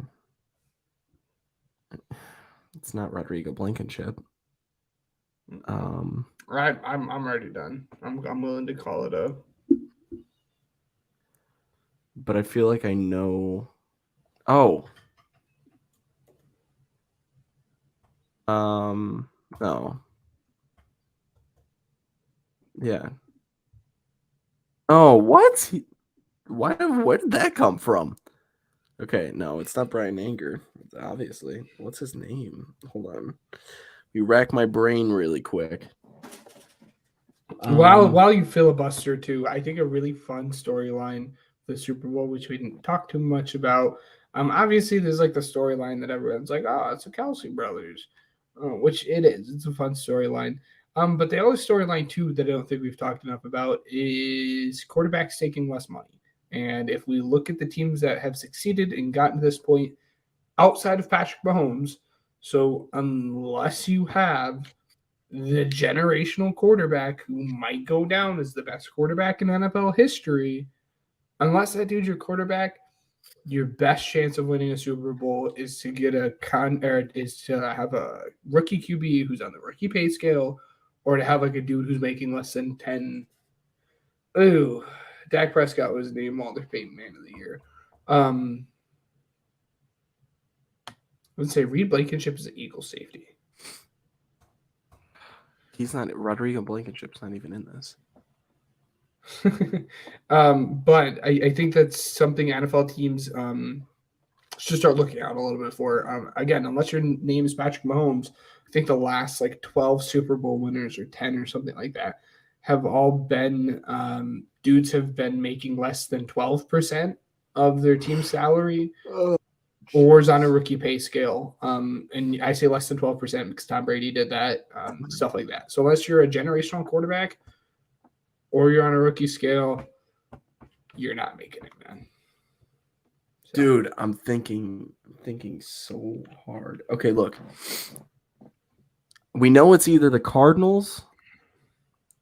It's not Rodrigo Blankenship. I'm already done. I'm willing to call it a. But I feel like I know. Oh. No. Yeah. Oh, what? Where did that come from? Okay, no, it's not Brian Anger. Obviously. What's his name? Hold on. You rack my brain really quick. While you filibuster too, I think a really fun storyline for the Super Bowl, which we didn't talk too much about. Obviously there's like the storyline that everyone's like, oh, it's the Kelsey brothers, which it is. It's a fun storyline. But the other storyline too that I don't think we've talked enough about is quarterbacks taking less money. And if we look at the teams that have succeeded and gotten to this point outside of Patrick Mahomes, so unless you have the generational quarterback who might go down as the best quarterback in NFL history, unless that dude's your quarterback, your best chance of winning a Super Bowl is to get have a rookie QB who's on the rookie pay scale, or to have like a dude who's making less than 10. Ooh, Dak Prescott was named Walter Payton Man of the Year. I would say Reed Blankenship is an Eagles safety. He's not. Rodrigo Blankenship's not even in this. But I think that's something NFL teams should start looking out a little bit for. Again, unless your name is Patrick Mahomes, I think the last like 12 Super Bowl winners or 10 or something like that have all been dudes have been making less than 12% of their team salary. Or is on a rookie pay scale. And I say less than 12% because Tom Brady did that, stuff like that. So unless you're a generational quarterback or you're on a rookie scale, you're not making it, man. Dude, I'm thinking so hard. Okay, look. We know it's either the Cardinals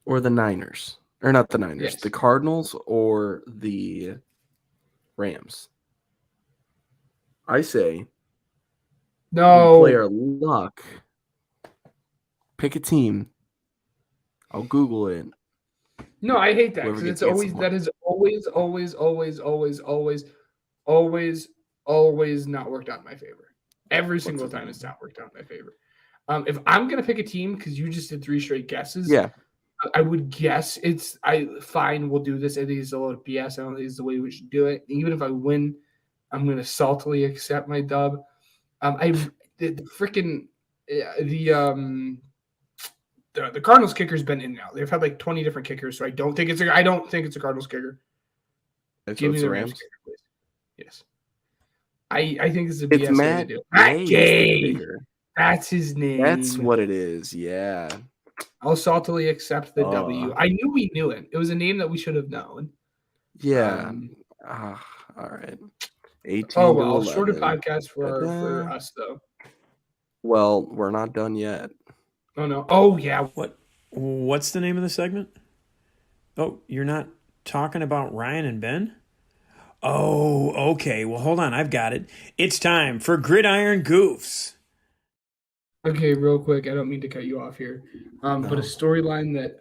or the Niners. Or not the Niners. Yes. The Cardinals or the Rams. I say we play our luck. Pick a team. I'll Google it. No, I hate that Whoever because it's gets always someone. that is always not worked out in my favor. Every single time it's not worked out in my favor. If I'm gonna pick a team because you just did 3 straight guesses, Yeah. I would guess fine. We'll do this. I think it's a load of BS. I don't think it's the way we should do it. Even if I win, I'm gonna saltily accept my dub. The Cardinals kicker's been in now. They've had like 20 different kickers, so I don't think it's a Cardinals kicker. Give me the Rams kicker, please. Yes. I think it's a BS Matt to do. Gay. Gay. That's his name. That's what it is. Yeah. I'll saltily accept the W. I knew we knew it. It was a name that we should have known. Yeah. All right. 18. Oh well, shorter podcast for us though. Well, we're not done yet. Oh no. Oh yeah. What's the name of the segment? Oh, you're not talking about Ryan and Ben? Oh, okay. Well, hold on. I've got it. It's time for Gridiron Goofs. Okay, real quick. I don't mean to cut you off here, but a storyline that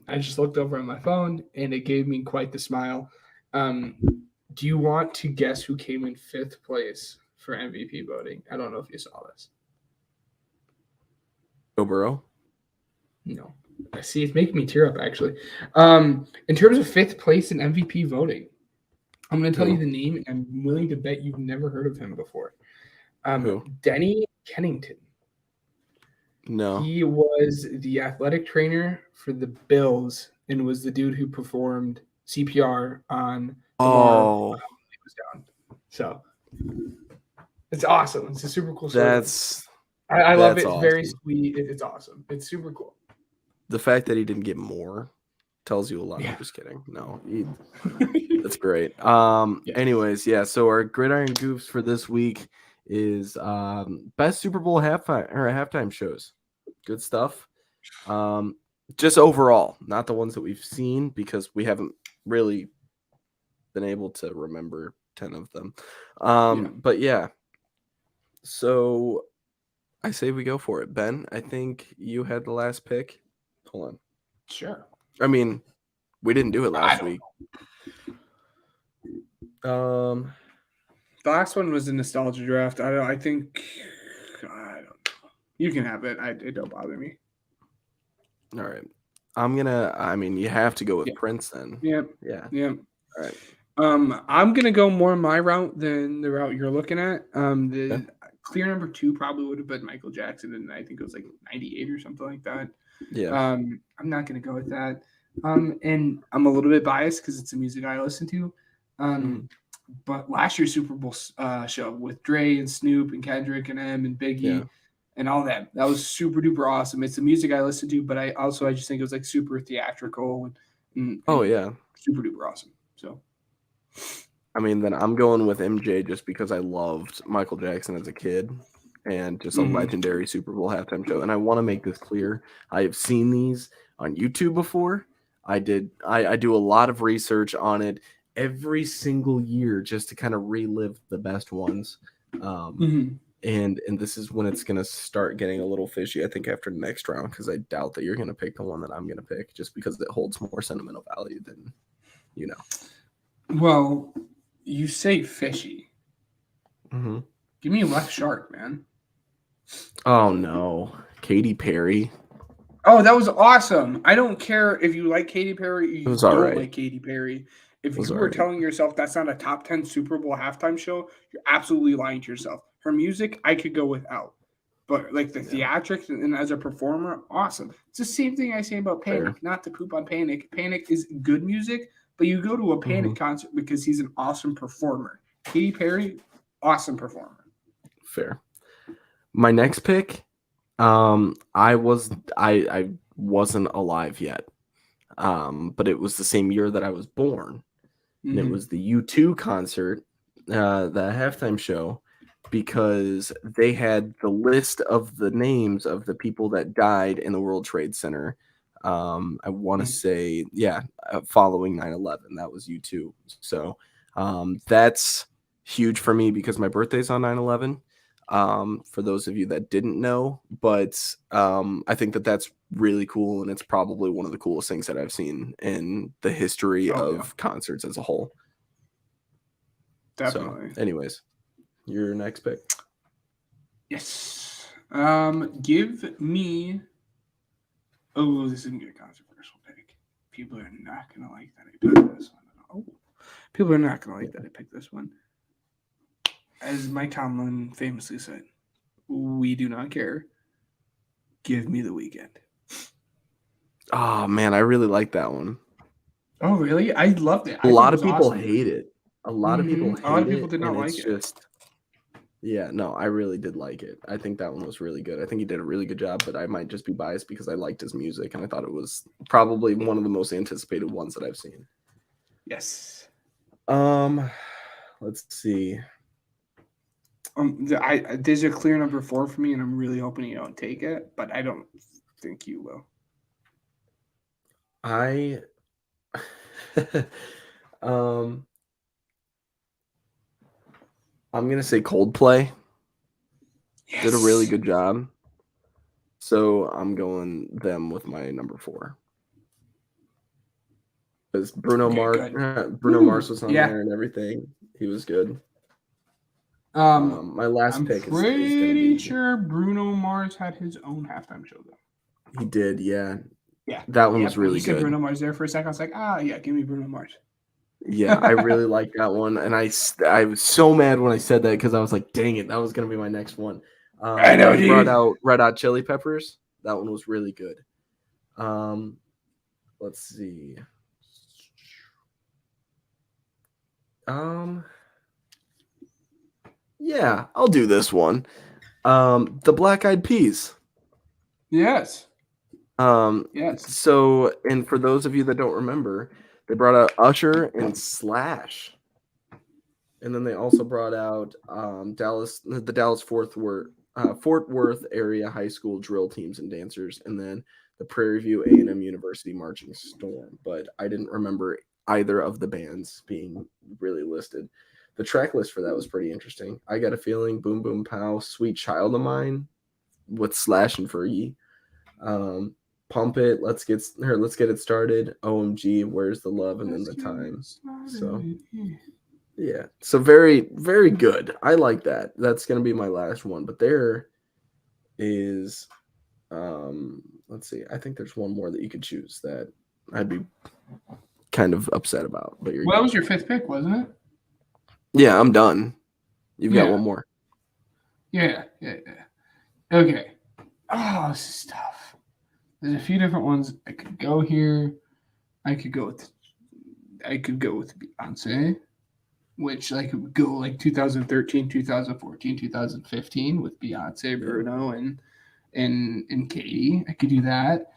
I just looked over on my phone and it gave me quite the smile. Do you want to guess who came in 5th place for MVP voting? I don't know if you saw this. Joe Burrow? No. I see. It's making me tear up, actually. In terms of 5th place in MVP voting, I'm going to tell you the name, and I'm willing to bet you've never heard of him before. Who? Denny Kennington. No. He was the athletic trainer for the Bills and was the dude who performed CPR on Lamar when he was down. So it's awesome. It's a super cool story. I love it. It's very sweet. It's awesome. It's super cool. The fact that he didn't get more tells you a lot. I'm just kidding. No, that's great. Anyways, yeah. So our Gridiron Goofs for this week is best Super Bowl halftime shows. Good stuff. Just overall, not the ones that we've seen because we haven't really been able to remember 10 of them. But yeah. So I say we go for it. Ben, I think you had the last pick. Hold on. Sure. I mean, we didn't do it last week. The last one was a nostalgia draft. I don't know. You can have it. It don't bother me. All right. You have to go with Prince then. Yep. Yeah. Yep. All right. I'm gonna go more my route than the route you're looking at. The clear number 2 probably would have been Michael Jackson, and I think it was like 98 or something like that. Yeah. I'm not gonna go with that. And I'm a little bit biased because it's a music I listen to. But last year's Super Bowl show with Dre and Snoop and Kendrick and M and Biggie and all that was super duper awesome. It's the music I listen to, but I just think it was like super theatrical and super duper awesome. So, I mean, then I'm going with MJ just because I loved Michael Jackson as a kid and just a legendary Super Bowl halftime show. And I want to make this clear. I have seen these on YouTube before. I do a lot of research on it every single year just to kind of relive the best ones. And this is when it's going to start getting a little fishy, I think, after the next round, because I doubt that you're going to pick the one that I'm going to pick just because it holds more sentimental value than, Well, you say fishy. Give me Left Shark, man. Oh, no. Katy Perry. Oh, that was awesome. I don't care if you like Katy Perry or you don't like Katy Perry. If you were telling yourself that's not a top 10 Super Bowl halftime show, you're absolutely lying to yourself. Her music, I could go without. But like the theatrics and as a performer, awesome. It's the same thing I say about Panic. Not to poop on Panic. Panic is good music, but you go to a Panic concert because he's an awesome performer. Katy Perry, awesome performer. Fair. My next pick, I wasn't alive yet. But it was the same year that I was born. And it was the U2 concert the halftime show because they had the list of the names of the people that died in the World Trade Center. I want to say, following 9/11. That was U2. So that's huge for me because my birthday's on 9/11. For those of you that didn't know, but I think that that's really cool, and it's probably one of the coolest things that I've seen in the history of concerts as a whole. Definitely. So, anyways, your next pick. Yes. Give me. Oh, this isn't a controversial pick. People are not gonna like that I picked this one. Oh, people are not gonna like that I picked this one. As Mike Tomlin famously said, "We do not care. Give me The Weeknd." Oh man, I really like that one. Oh really? I loved it. A lot of people hate it. A lot of people did not like it. Yeah, no, I really did like it. I think that one was really good. I think he did a really good job, but I might just be biased because I liked his music and I thought it was probably one of the most anticipated ones that I've seen. Yes. Let's see. There's a clear number 4 for me, and I'm really hoping you don't take it, but I don't think you will. I'm gonna say Coldplay. Yes. Did a really good job. So I'm going them with my number 4. Because Bruno Mars was on there and everything. He was good. My last pick is pretty sure Bruno Mars had his own halftime show though. He did, yeah. Yeah. That one was really you said good. Bruno Mars there for a second. I was like, give me Bruno Mars. Yeah, I really like that one. And I was so mad when I said that because I was like, dang it, that was going to be my next one. I know, dude. Brought out Red Hot Chili Peppers. That one was really good. Let's see. Yeah, I'll do this one. The Black Eyed Peas. Yes. Yes. So, and for those of you that don't remember, they brought out Usher and Slash. And then they also brought out the Dallas Fort Worth area high school drill teams and dancers, and then the Prairie View A&M University Marching Storm. But I didn't remember either of the bands being really listed. The track list for that was pretty interesting. I Got a Feeling, Boom Boom Pow, Sweet Child of Mine with Slash and Fergie. Pump It, Let's Get It Started, OMG, Where's the Love, and Then the Time. So yeah, so very, very good. I like that. That's gonna be my last one. But there is let's see, I think there's one more that you could choose that I'd be kind of upset about. But that was your 5th pick, wasn't it? Yeah, I'm done. You've got one more. Yeah. Okay. Oh, this is tough. There's a few different ones. I could go here. I could go with Beyonce, which I could go like 2013, 2014, 2015 with Beyonce, Bruno, and Katie. I could do that.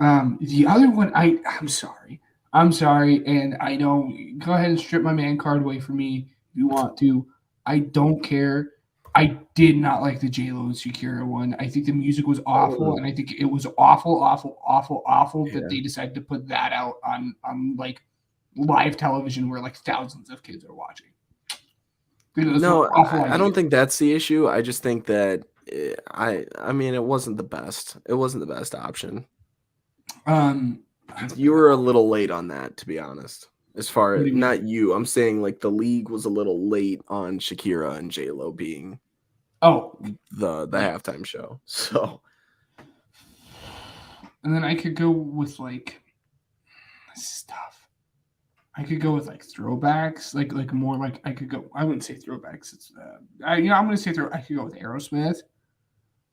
The other one, I'm sorry, and I know. Go ahead and strip my man card away from me if you want to. I don't care. I did not like the J-Lo and Shakira one. I think the music was awful, and I think it was awful that they decided to put that out on like live television where like thousands of kids are watching. No, I don't think that's the issue. I just think that I mean it wasn't the best. It wasn't the best option. You were a little late on that, to be honest. As far as not you, I'm saying like the league was a little late on Shakira and J-Lo being the halftime show. So, and then I could go with like stuff. I could go with like throwbacks, like more like I could go. I wouldn't say throwbacks. It's I'm gonna say I could go with Aerosmith.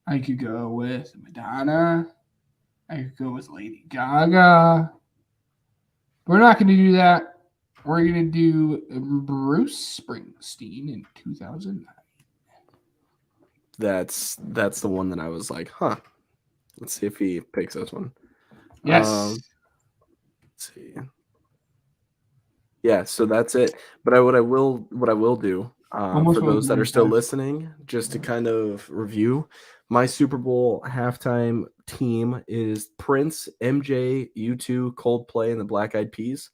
I could go with Madonna. I could go with Lady Gaga. We're not going to do that. We're going to do Bruce Springsteen in 2009. That's the one that I was like, huh. Let's see if he picks this one. Yes. Let's see. Yeah, so that's it. But what I will do for those that are still listening, just to kind of review, my Super Bowl halftime team is Prince, MJ, U2, Coldplay, and the Black Eyed Peas.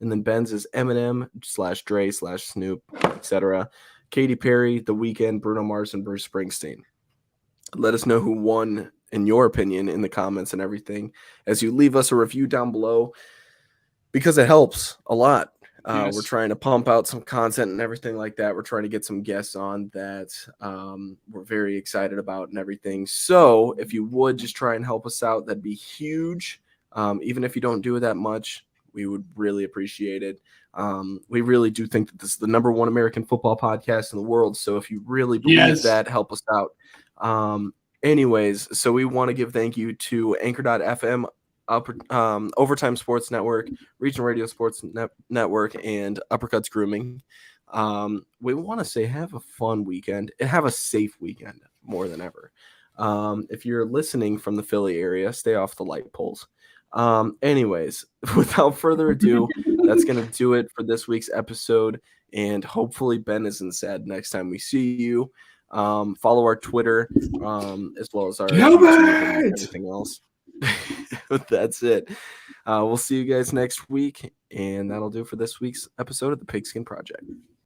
And then Ben's is Eminem / Dre / Snoop, etc. Katy Perry, The Weeknd, Bruno Mars, and Bruce Springsteen. Let us know who won, in your opinion, in the comments and everything, as you leave us a review down below, because it helps a lot. We're trying to pump out some content and everything like that. We're trying to get some guests on that we're very excited about and everything. So if you would just try and help us out, that'd be huge. Even if you don't do that much, we would really appreciate it. We really do think that this is the #1 American football podcast in the world. So if you really believe that, help us out. Anyways, so we want to give thank you to Anchor.fm, Overtime Sports Network, Regional Radio Sports Network, and Uppercuts Grooming. We want to say have a fun weekend and have a safe weekend more than ever. If you're listening from the Philly area, stay off the light poles. Anyways, without further ado, that's going to do it for this week's episode. And hopefully Ben isn't sad next time we see you. Follow our Twitter, as well as our everything else. That's it. We'll see you guys next week, and that'll do for this week's episode of the Pigskin Project.